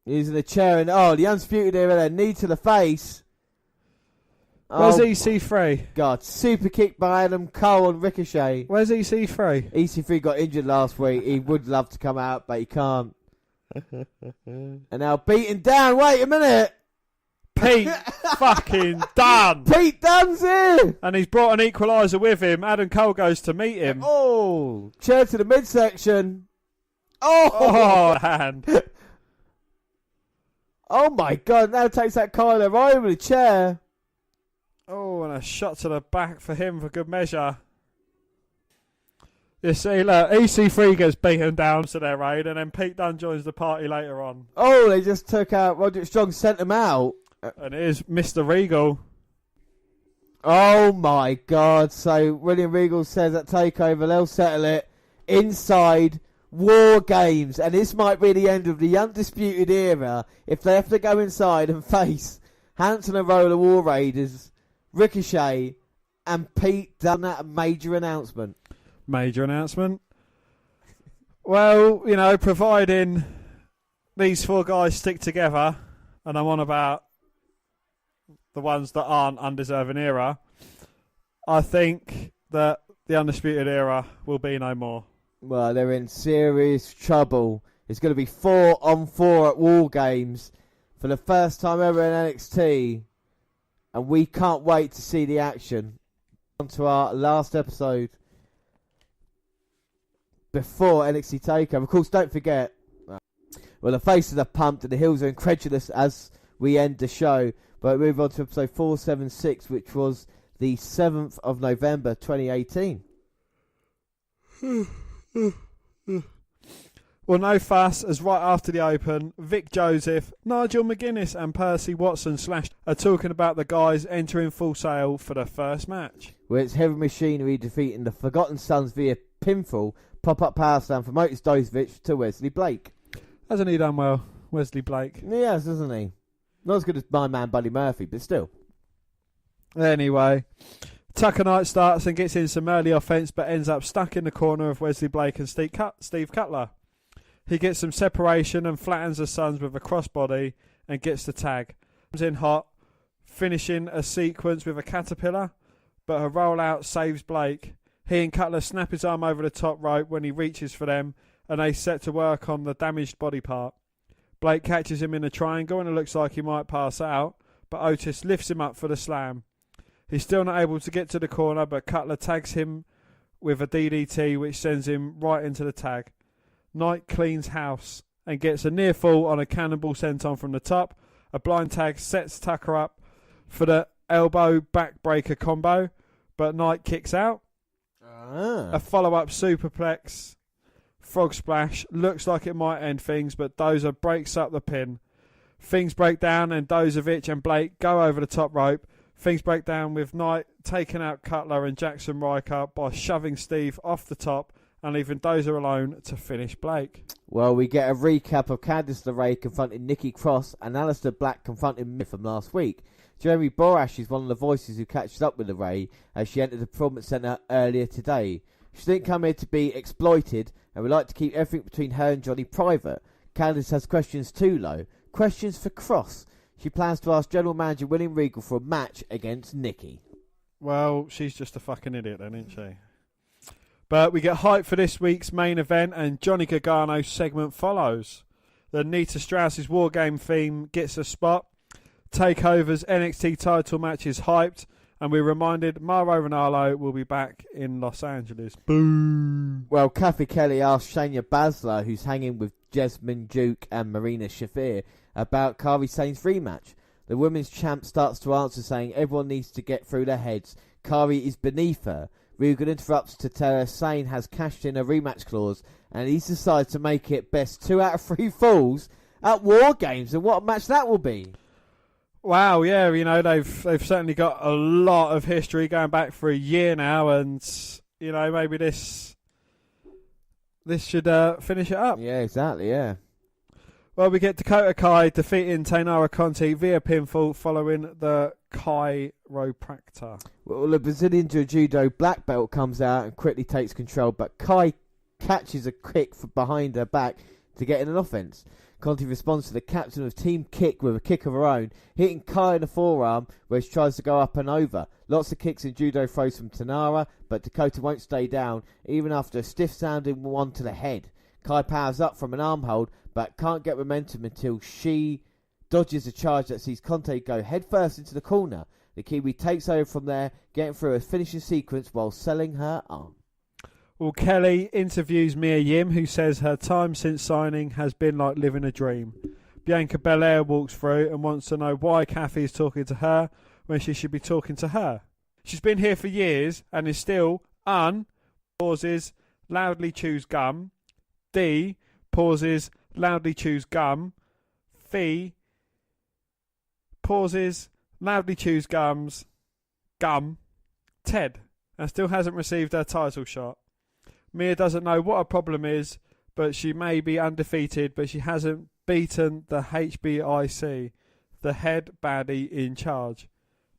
Using the chair. And, the Undisputed Era there. Knee to the face.
Where's EC3?
God, super kick by Adam Cole and Ricochet.
Where's EC3?
EC3 got injured last week. He would love to come out, but he can't. And now beaten down. Wait a minute.
Pete fucking Dunne.
Pete Dunne's here.
And he's brought an equaliser with him. Adam Cole goes to meet him.
Oh, chair to the midsection. Oh,
hand.
Oh my God, now takes that Kyle O'Reilly with a chair.
Oh, and a shot to the back for him for good measure. You see, look, EC3 gets beaten down to their raid, and then Pete Dunne joins the party later on.
Oh, they just took out Roderick Strong, sent him out.
And it is Mr. Regal.
Oh my God, so William Regal says at Takeover they'll settle it inside War Games, and this might be the end of the Undisputed Era if they have to go inside and face Hanson and Roller War Raiders, Ricochet, and Pete Dunne at a major announcement.
Major announcement. Well, you know, providing these four guys stick together, and I'm on about the ones that aren't Undeserving Era, I think that the Undisputed Era will be no more.
Well, they're in serious trouble. It's going to be 4-on-4 at War Games for the first time ever in NXT. And we can't wait to see the action. On to our last episode before NXT Takeover. Of course, don't forget, well, the faces are pumped and the heels are incredulous as we end the show. But we move on to episode 476, which was the 7th of November 2018.
Well, no fuss, as right after the Open, Vic Joseph, Nigel McGuinness and Percy Watson are talking about the guys entering Full Sail for the first match.
Where it's Heavy Machinery defeating the Forgotten Sons via pinfall, pop-up power slam from Otis Dozovich to Wesley Blake.
Hasn't he done well, Wesley Blake?
He has, hasn't he? Not as good as my man Buddy Murphy, but still.
Anyway, Tucker Knight starts and gets in some early offence, but ends up stuck in the corner of Wesley Blake and Steve Cutler. He gets some separation and flattens the Suns with a crossbody and gets the tag. Comes in hot, finishing a sequence with a caterpillar, but a rollout saves Blake. He and Cutler snap his arm over the top rope when he reaches for them, and they set to work on the damaged body part. Blake catches him in a triangle and it looks like he might pass out, but Otis lifts him up for the slam. He's still not able to get to the corner, but Cutler tags him with a DDT which sends him right into the tag. Knight cleans house and gets a near fall on a cannonball senton from the top. A blind tag sets Tucker up for the elbow backbreaker combo, but Knight kicks out. A follow-up superplex Frog splash. Looks like it might end things, but Dozer breaks up the pin. Things break down and Dozovich and Blake go over the top rope. Things break down with Knight taking out Cutler and Jackson Riker by shoving Steve off the top and leaving Dozer alone to finish Blake.
Well, we get a recap of Candice LeRae confronting Nikki Cross and Alister Black confronting Mick from last week. Jeremy Borash is one of the voices who catches up with LeRae as she entered the Performance Centre earlier today. She didn't come here to be exploited and would like to keep everything between her and Johnny private. Candice has questions too, though. Questions for Cross. She plans to ask General Manager William Regal for a match against Nikki.
Well, she's just a fucking idiot then, isn't she? But we get hype for this week's main event and Johnny Gargano's segment follows. The Nita Strauss's War Game theme gets a spot. Takeover's NXT title match is hyped. And we're reminded Mauro Ranallo will be back in Los Angeles. Boom.
Well, Kathy Kelly asked Shayna Baszler, who's hanging with Jessamine Duke and Marina Shafir, about Kairi Sane's rematch. The women's champ starts to answer, saying everyone needs to get through their heads. Kairi is beneath her. Regan interrupts to tell her Sane has cashed in a rematch clause, and he's decided to make it best 2 out of 3 falls at War Games. And what a match that will be!
Wow, yeah, you know, they've certainly got a lot of history going back for a year now, and you know, maybe this should finish it up.
Yeah, exactly, yeah.
Well, we get Dakota Kai defeating Tainara Conti via pinfall following the chiropractor.
Well, the Brazilian Jiu-Jitsu black belt comes out and quickly takes control, but Kai catches a kick from behind her back to get in an offense. Conti responds to the captain of Team Kick with a kick of her own, hitting Kai in the forearm where she tries to go up and over. Lots of kicks and judo throws from Tanara, but Dakota won't stay down, even after a stiff-sounding one to the head. Kai powers up from an arm hold, but can't get momentum until she dodges a charge that sees Conti go headfirst into the corner. The Kiwi takes over from there, getting through a finishing sequence while selling her arm.
Well, Kelly interviews Mia Yim, who says her time since signing has been like living a dream. Bianca Belair walks through and wants to know why Kathy is talking to her when she should be talking to her. She's been here for years and is still pauses, loudly chews gum. D pauses, loudly chews gum. Fee pauses, loudly chews gum. Ted, and still hasn't received her title shot. Mia doesn't know what her problem is, but she may be undefeated, but she hasn't beaten the HBIC, the head baddie in charge.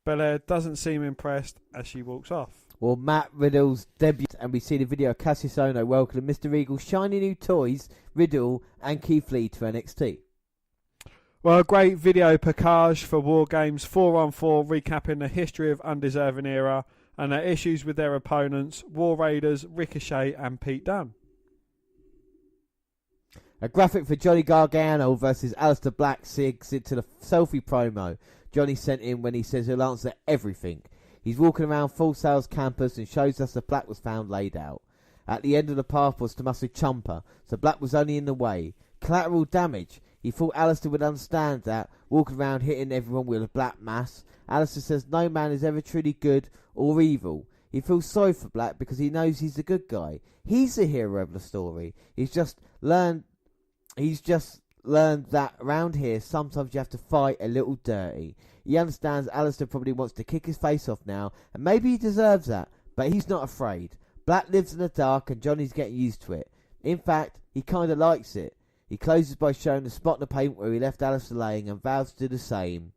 Belair doesn't seem impressed as she walks off.
Well, Matt Riddle's debut, and we see the video of Cassius Ohno welcoming Mr. Regal's shiny new toys, Riddle and Keith Lee to NXT.
Well, a great video package for War Games 4-on-4, recapping the history of Undisputed Era and their issues with their opponents, War Raiders, Ricochet and Pete Dunne.
A graphic for Johnny Gargano versus Alister Black sinks into the selfie promo Johnny sent in when he says he'll answer everything. He's walking around Full Sail's campus and shows us that Black was found laid out. At the end of the path was Tommaso Ciampa, so Black was only in the way. Collateral damage. He thought Alistair would understand that, walking around hitting everyone with a black mass. Alistair says no man is ever truly good or evil. He feels sorry for Black because he knows he's the good guy. He's the hero of the story. He's just learned that around here sometimes you have to fight a little dirty. He understands Alistair probably wants to kick his face off now, and maybe he deserves that, but he's not afraid. Black lives in the dark and Johnny's getting used to it. In fact, he kinda likes it. He closes by showing the spot in the paint where he left Alistair laying and vows to do the same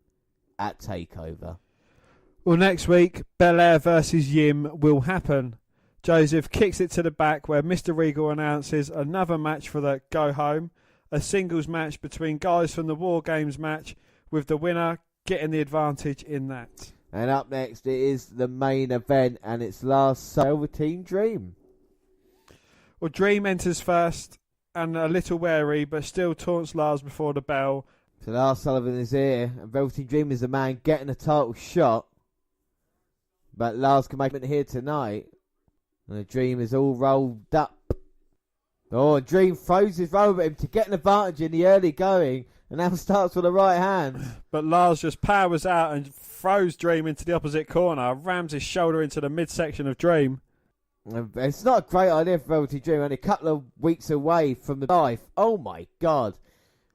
at TakeOver.
Well, next week, Belair versus Yim will happen. Joseph kicks it to the back where Mr. Regal announces another match for the Go Home, a singles match between guys from the War Games match, with the winner getting the advantage in that.
And up next, it is the main event, and it's Lars Velveteen Dream.
Well, Dream enters first, and a little wary, but still taunts Lars before the bell.
So Lars Sullivan is here, and Velveteen Dream is the man getting a title shot. But Lars can make it here tonight. And the Dream is all rolled up. Oh, and Dream throws his robe at him to get an advantage in the early going. And now starts with the right hand.
But Lars just powers out and throws Dream into the opposite corner. Rams his shoulder into the midsection of Dream.
It's not a great idea for Velveteen Dream. Only a couple of weeks away from the life. Oh my God!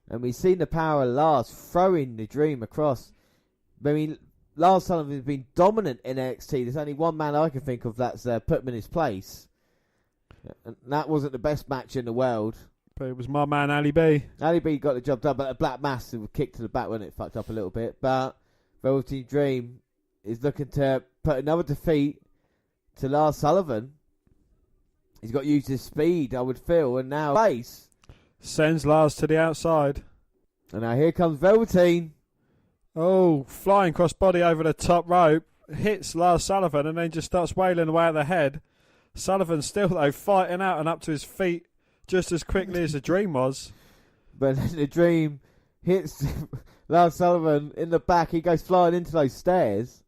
And we've seen the power of Lars throwing the Dream across. I mean, Lars Sullivan's been dominant in NXT. There's only one man I can think of that's put him in his place. And that wasn't the best match in the world.
But it was my man Ali B.
Ali B got the job done, but a Black Mass was kicked to the back when it fucked up a little bit. But Velveteen Dream is looking to put another defeat to Lars Sullivan. He's got to use his speed, I would feel, and now face
Sends Lars to the outside.
And now here comes Velveteen.
Oh, flying crossbody over the top rope. Hits Lars Sullivan and then just starts wailing away at the head. Sullivan still, though, fighting out and up to his feet just as quickly as the Dream was.
But then the Dream hits Lars Sullivan in the back. He goes flying into those stairs.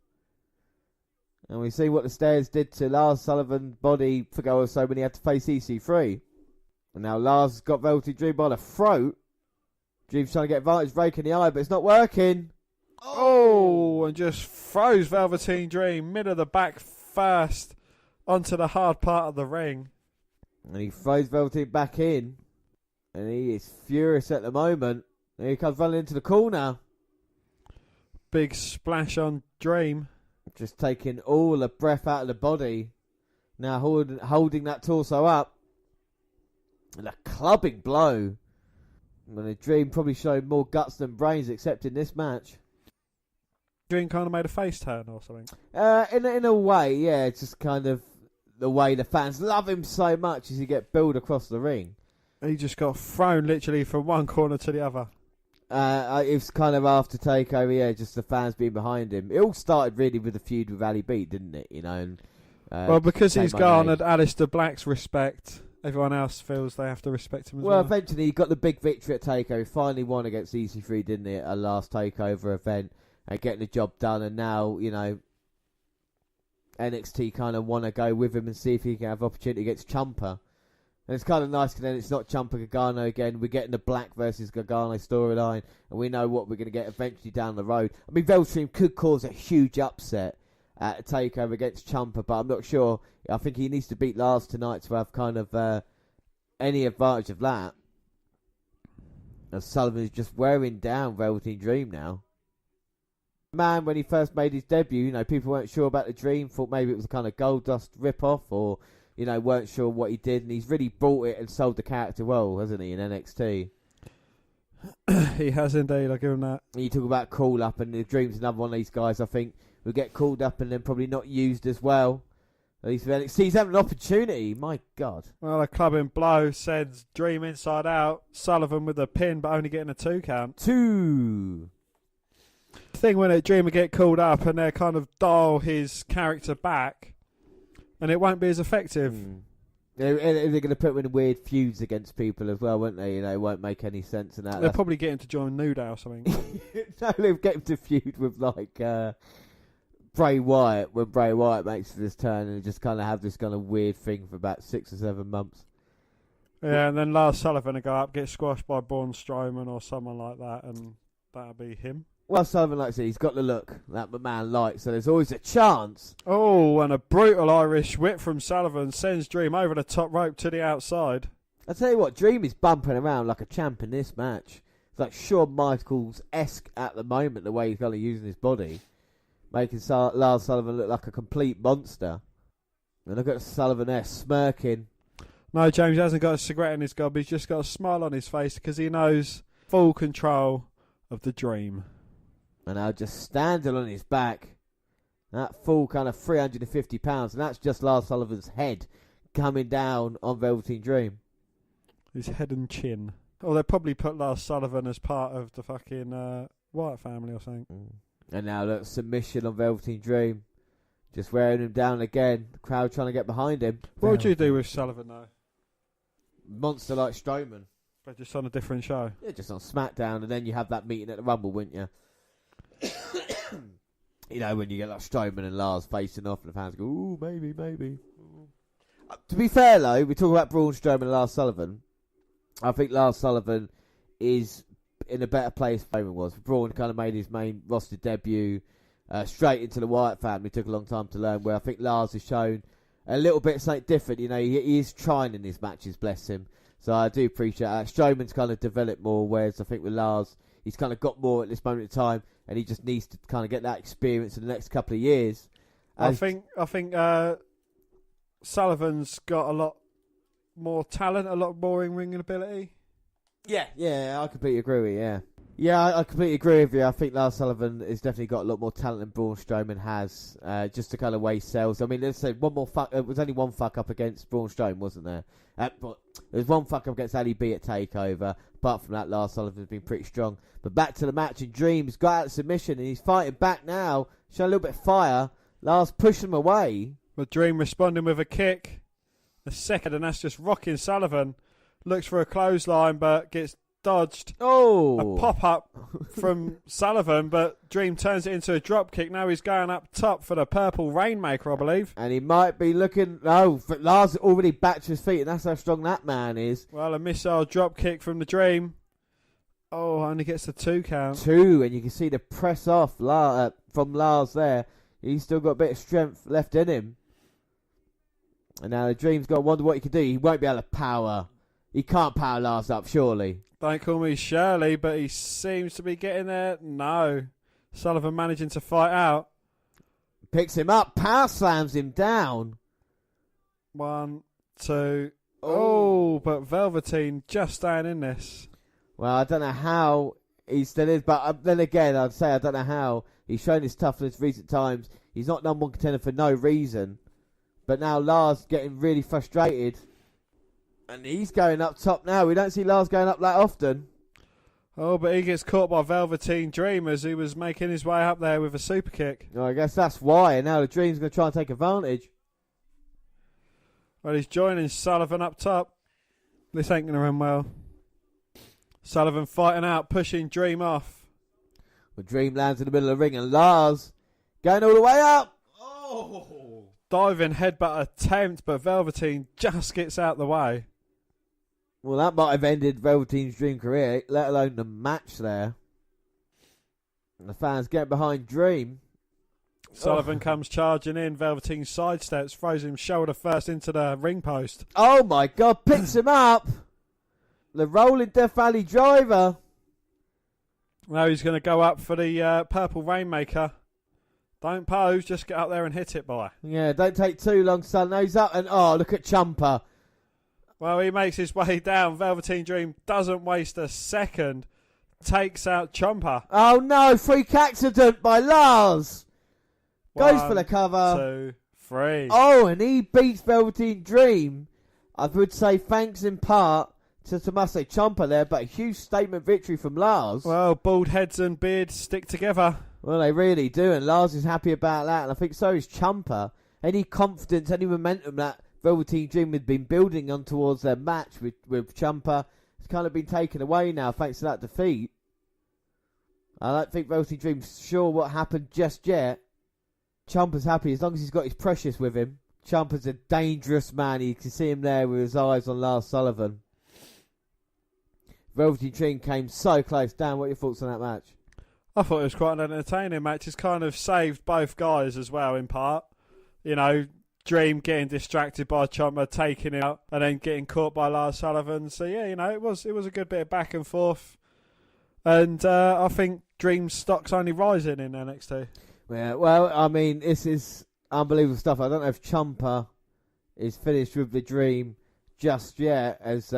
And we see what the stairs did to Lars Sullivan's body for go or so when he had to face EC3. And now Lars has got Velveteen Dream by the throat. Dream's trying to get advantage, raking the eye, but it's not working.
Oh, and just throws Velveteen Dream mid of the back first onto the hard part of the ring.
And he throws Velveteen back in. And he is furious at the moment. And he comes running into the corner.
Big splash on Dream.
Just taking all the breath out of the body. Now holding that torso up. And a clubbing blow. And the Dream probably showed more guts than brains, except in this match.
Dream kind of made a face turn or something.
In a way, yeah. It's just kind of the way the fans love him so much as he get billed across the ring.
He just got thrown literally from one corner to the other.
It was kind of after Takeover, yeah, just the fans being behind him. It all started really with the feud with Ali B, didn't it? You know. And,
well, because he's garnered Alister Black's respect, everyone else feels they have to respect him as well.
Well, eventually he got the big victory at Takeover. He finally won against EC3, didn't he, at a last Takeover event, and getting the job done. And now, you know, NXT kind of want to go with him and see if he can have opportunity against Ciampa. And it's kind of nice because then it's not Ciampa Gargano again. We're getting the Black versus Gargano storyline, and we know what we're going to get eventually down the road. I mean, Velveteen could cause a huge upset at a Takeover against Ciampa, but I'm not sure. I think he needs to beat Lars tonight to have kind of any advantage of that. And Sullivan is just wearing down Velveteen Dream now. Man, when he first made his debut, you know, people weren't sure about the Dream, thought maybe it was a kind of Goldust rip-off, or, you know, weren't sure what he did, and he's really brought it and sold the character well, hasn't he, in NXT?
He has indeed, I'll give him that.
You talk about call-up, and the Dream's another one of these guys, I think, will get called up and then probably not used as well. At least for NXT, he's having an opportunity, my God.
Well, a clubbing blow sends Dream inside out, Sullivan with a pin, but only getting a 2 count.
2.
The thing when a Dream will get called up and they kind of dial his character back, and it won't be as effective.
They're going to put him in weird feuds against people as well, won't they? You know, it won't make any sense in that.
They'll probably get him to join New Day or something.
No, they'll get him to feud with, like, Bray Wyatt, when Bray Wyatt makes this turn, and just kind of have this kind of weird thing for about 6 or 7 months.
Yeah, and then Lars Sullivan will go up, get squashed by Braun Strowman or someone like that, and that'll be him.
Well, Sullivan, like I said, he's got the look that the man likes, so there's always a chance.
Oh, and a brutal Irish whip from Sullivan sends Dream over the top rope to the outside.
I tell you what, Dream is bumping around like a champ in this match. It's like Shawn Michaels-esque at the moment, the way he's kind of using his body, making Lars Sullivan look like a complete monster. And look at Sullivan there smirking.
No, James hasn't got a cigarette in his gob. He's just got a smile on his face because he knows full control of the Dream.
And now just standing on his back. That full kind of 350 pounds. And that's just Lars Sullivan's head coming down on Velveteen Dream.
His head and chin. Or they'll probably put Lars Sullivan as part of the fucking Wyatt family or something.
And now look, submission on Velveteen Dream. Just wearing him down again. The crowd trying to get behind him.
What would you do with Sullivan though?
Monster like Strowman.
But just on a different show?
Yeah, just on SmackDown. And then you have that meeting at the Rumble, wouldn't you? You know, when you get like Strowman and Lars facing off and the fans go, ooh, maybe. To be fair though, we talk about Braun Strowman and Lars Sullivan. I think Lars Sullivan is in a better place than Strowman was. Braun kind of made his main roster debut straight into the Wyatt family. Took a long time to learn, where I think Lars has shown a little bit something different. You know, he is trying in his matches, bless him. So I do appreciate that. Strowman's kind of developed more, whereas I think with Lars, he's kind of got more at this moment in time, and he just needs to kind of get that experience in the next couple of years.
I think Sullivan's got a lot more talent, a lot more in-ring ability.
Yeah, I completely agree with you, Yeah, I completely agree with you. I think Lars Sullivan has definitely got a lot more talent than Braun Strowman has, just to kind of way sells. I mean, let's say one more fuck. There was only one fuck up against Braun Strowman, wasn't there? But there was one fuck up against Ali B at Takeover. Apart from that, Lars Sullivan's been pretty strong. But back to the match, and Dreams got out of submission, and he's fighting back now, showing a little bit of fire. Lars pushed him away.
But Dream responding with a kick, a second, and that's just rocking Sullivan. Looks for a clothesline, but gets dodged.
Oh!
A pop-up from Sullivan, but Dream turns it into a drop kick. Now he's going up top for the purple Rainmaker, I believe.
And he might be looking... No, Lars is already back to his feet, and that's how strong that man is.
Well, a missile drop kick from the Dream. Oh, only gets the 2 count.
2, and you can see the press off from Lars there. He's still got a bit of strength left in him. And now the Dream's got to wonder what he can do. He won't be able to power. He can't power Lars up, surely.
Don't call me Shirley, but he seems to be getting there. No. Sullivan managing to fight out.
Picks him up, power slams him down.
1, 2. Oh, but Velveteen just staying in this.
Well, I don't know how he still is, but then again, I'd say I don't know how. He's shown his toughness recent times. He's not number one contender for no reason. But now Lars getting really frustrated. And he's going up top now. We don't see Lars going up that often.
Oh, but he gets caught by Velveteen Dream as he was making his way up there with a super kick.
Well, I guess that's why. And now the Dream's going to try and take advantage.
Well, he's joining Sullivan up top. This ain't going to run well. Sullivan fighting out, pushing Dream off.
Well, Dream lands in the middle of the ring, and Lars going all the way up. Oh!
Diving headbutt attempt, but Velveteen just gets out the way.
Well, that might have ended Velveteen's Dream career, let alone the match there. And the fans get behind Dream.
Sullivan comes charging in. Velveteen sidesteps, throws him shoulder first into the ring post.
Oh my God, picks him up. The rolling Death Valley driver.
Now he's going to go up for the purple Rainmaker. Don't pose, just get up there and hit it, boy.
Yeah, don't take too long, son. No, he's up and look at Ciampa.
Well, he makes his way down. Velveteen Dream doesn't waste a second. Takes out Ciampa.
Oh no, freak accident by Lars. Goes for the cover.
1, 2, 3.
Oh, and he beats Velveteen Dream. I would say thanks in part to Tommaso Ciampa there, but a huge statement victory from Lars.
Well, bald heads and beards stick together.
Well, they really do, and Lars is happy about that, and I think so is Ciampa. Any confidence, any momentum that Velveteen Dream had been building on towards their match with Ciampa has kind of been taken away now thanks to that defeat. I don't think Velveteen Dream's sure what happened just yet. Ciampa's happy as long as he's got his precious with him. Ciampa's a dangerous man. You can see him there with his eyes on Lars Sullivan. Velveteen Dream came so close. Dan, what are your thoughts on that match?
I thought it was quite an entertaining match. It's kind of saved both guys as well, in part. You know, Dream getting distracted by Ciampa, taking it out, and then getting caught by Lars Sullivan. So, yeah, you know, it was a good bit of back and forth. And I think Dream's stock's only rising in NXT.
Yeah, well, I mean, this is unbelievable stuff. I don't know if Ciampa is finished with the Dream just yet, as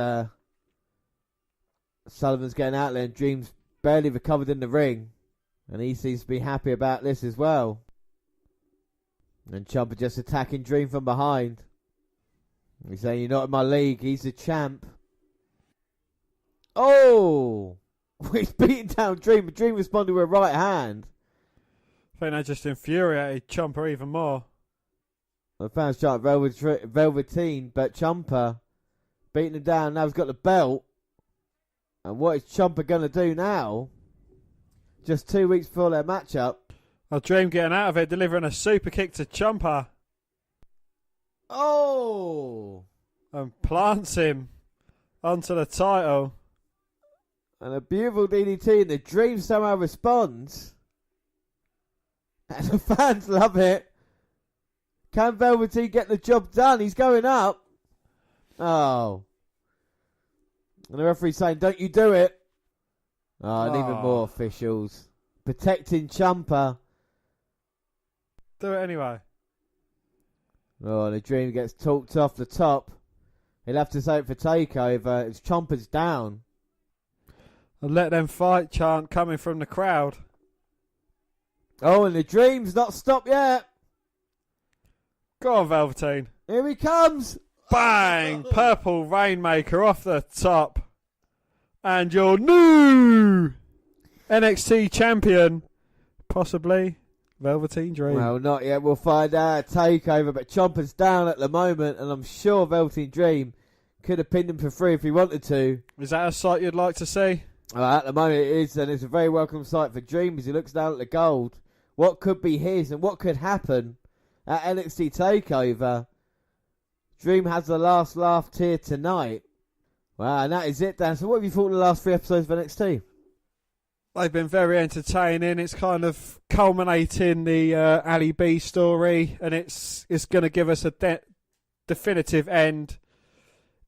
Sullivan's getting out there and Dream's barely recovered in the ring. And he seems to be happy about this as well. And Ciampa just attacking Dream from behind. He's saying, you're not in my league. He's the champ. Oh! He's beating down Dream. But Dream responded with a right hand.
I think that just infuriated Ciampa even more.
The fans chant Velveteen, but Ciampa beating him down. Now he's got the belt. And what is Ciampa going to do now? Just 2 weeks before their matchup.
Well, Dream getting out of it, delivering a super kick to Ciampa.
Oh!
And plants him onto the title.
And a beautiful DDT, and the Dream somehow responds. And the fans love it. Can Velveteen get the job done? He's going up. Oh. And the referee's saying, don't you do it. Oh, and even more officials. Protecting Ciampa.
Do it anyway.
Oh, and the Dream gets talked off the top. He'll have to say it for Takeover. It's Ciampa's down.
And let them fight chant coming from the crowd.
Oh, and the Dream's not stopped yet.
Go on, Velveteen.
Here he comes.
Bang! Purple Rainmaker off the top. And your new NXT champion, possibly Velveteen Dream.
Well, not yet. We'll find out. Takeover, but Ciampa's down at the moment, and I'm sure Velveteen Dream could have pinned him for free if he wanted to.
Is that a sight you'd like to see?
Well, at the moment it is, and it's a very welcome sight for Dream as he looks down at the gold. What could be his and what could happen at NXT Takeover? Dream has the last laugh here tonight. Wow, and that is it, Dan. So what have you thought of the last 3 episodes of NXT?
They've been very entertaining. It's kind of culminating the Ali B story, and it's going to give us a definitive end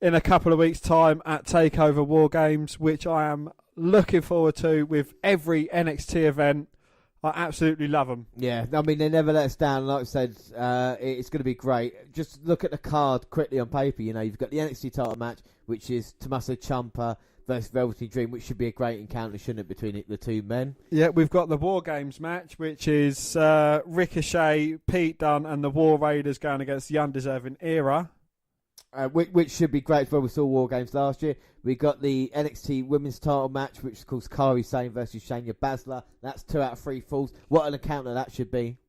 in a couple of weeks' time at Takeover War Games, which I am looking forward to with every NXT event. I absolutely love them. Yeah,
I mean, they never let us down. Like I said, it's going to be great. Just look at the card quickly on paper. You know, you've got the NXT title match, which is Tommaso Ciampa versus Velveteen Dream, which should be a great encounter, shouldn't it, between the two men?
Yeah, we've got the War Games match, which is Ricochet, Pete Dunne, and the War Raiders going against the Undeserving Era.
Which should be great as well. We saw War Games last year. We got the NXT Women's title match, which is called Kairi Sane versus Shayna Baszler. That's 2 out of 3 falls. What an encounter that should be.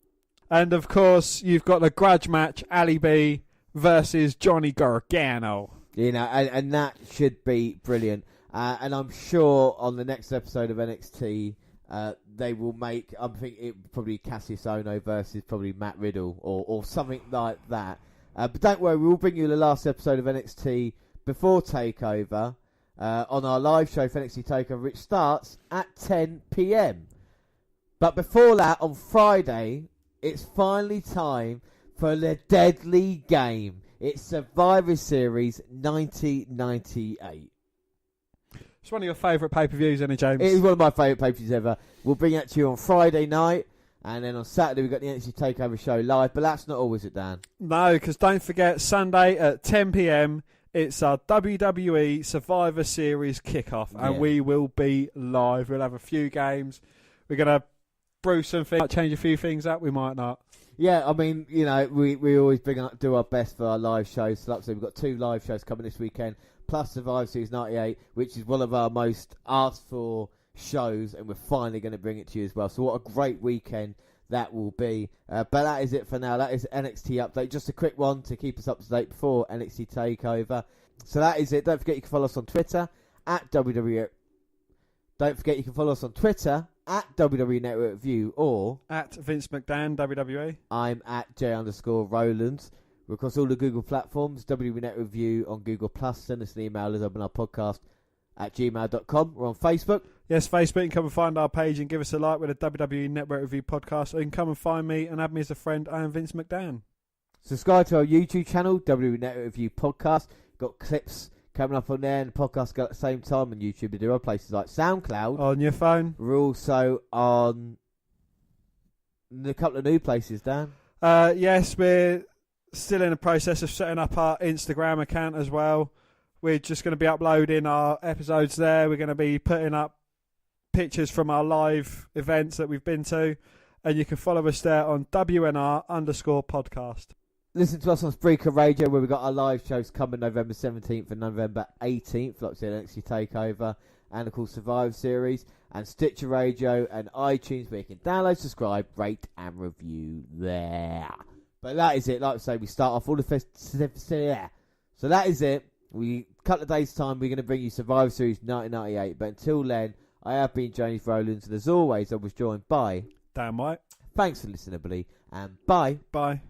And, of course, you've got the grudge match, Ali B versus Johnny Gargano.
You know, and that should be brilliant. And I'm sure on the next episode of NXT, they will make, I think it probably Cassius Ohno versus probably Matt Riddle or something like that. But don't worry, we will bring you the last episode of NXT before Takeover on our live show for NXT Takeover, which starts at 10 p.m. But before that, on Friday, it's finally time for the deadly game. It's Survivor Series 1998.
It's one of your favourite pay-per-views, isn't it, James?
It is one of my favourite pay-per-views ever. We'll bring it to you on Friday night. And then on Saturday, we've got the NXT Takeover show live. But that's not all, is it, Dan?
No, because don't forget, Sunday at 10 p.m, it's our WWE Survivor Series kickoff. And we will be live. We'll have a few games. We're going to brew some things, change a few things up. We might not.
Yeah, I mean, you know, we always do our best for our live shows. So like I said, we've got 2 live shows coming this weekend, plus Survivor Series 98, which is one of our most asked for shows, and we're finally going to bring it to you as well. So what a great weekend that will be. But that is it for now. That is NXT update. Just a quick one to keep us up to date before NXT Takeover. So that is it. Don't forget you can follow us on Twitter at WWE. Don't forget you can follow us on Twitter at WWE Network Review or
at Vince McDan WWE.
I'm at J_Rowlands. We're across all the Google platforms. WWE Network Review on Google Plus. Send us an email as open our podcast at gmail.com. We're on Facebook.
Yes, Facebook. You can come and find our page and give us a like with a WWE Network Review podcast. Or you can come and find me and add me as a friend. I am Vince McDan.
Subscribe to our YouTube channel, WWE Network Review Podcast. Got clips coming up on there, and the podcast go at the same time on YouTube. We do other places like SoundCloud.
On your phone.
We're also on a couple of new places, Dan.
Yes, we're still in the process of setting up our Instagram account as well. We're just going to be uploading our episodes there. We're going to be putting up pictures from our live events that we've been to. And you can follow us there on WNR_podcast.
Listen to us on Spreaker Radio, where we've got our live shows coming November 17th and November 18th. Like I said, NXT Takeover and, of course, Survivor Series. And Stitcher Radio and iTunes, where you can download, subscribe, rate, and review there. But that is it. Like I say, we start off all the festivities. So that is it. A couple of days' time, we're going to bring you Survivor Series 1998. But until then, I have been James Rowlands, and as always, I was joined by
Dan White.
Thanks for listening, everybody, and bye.
Bye.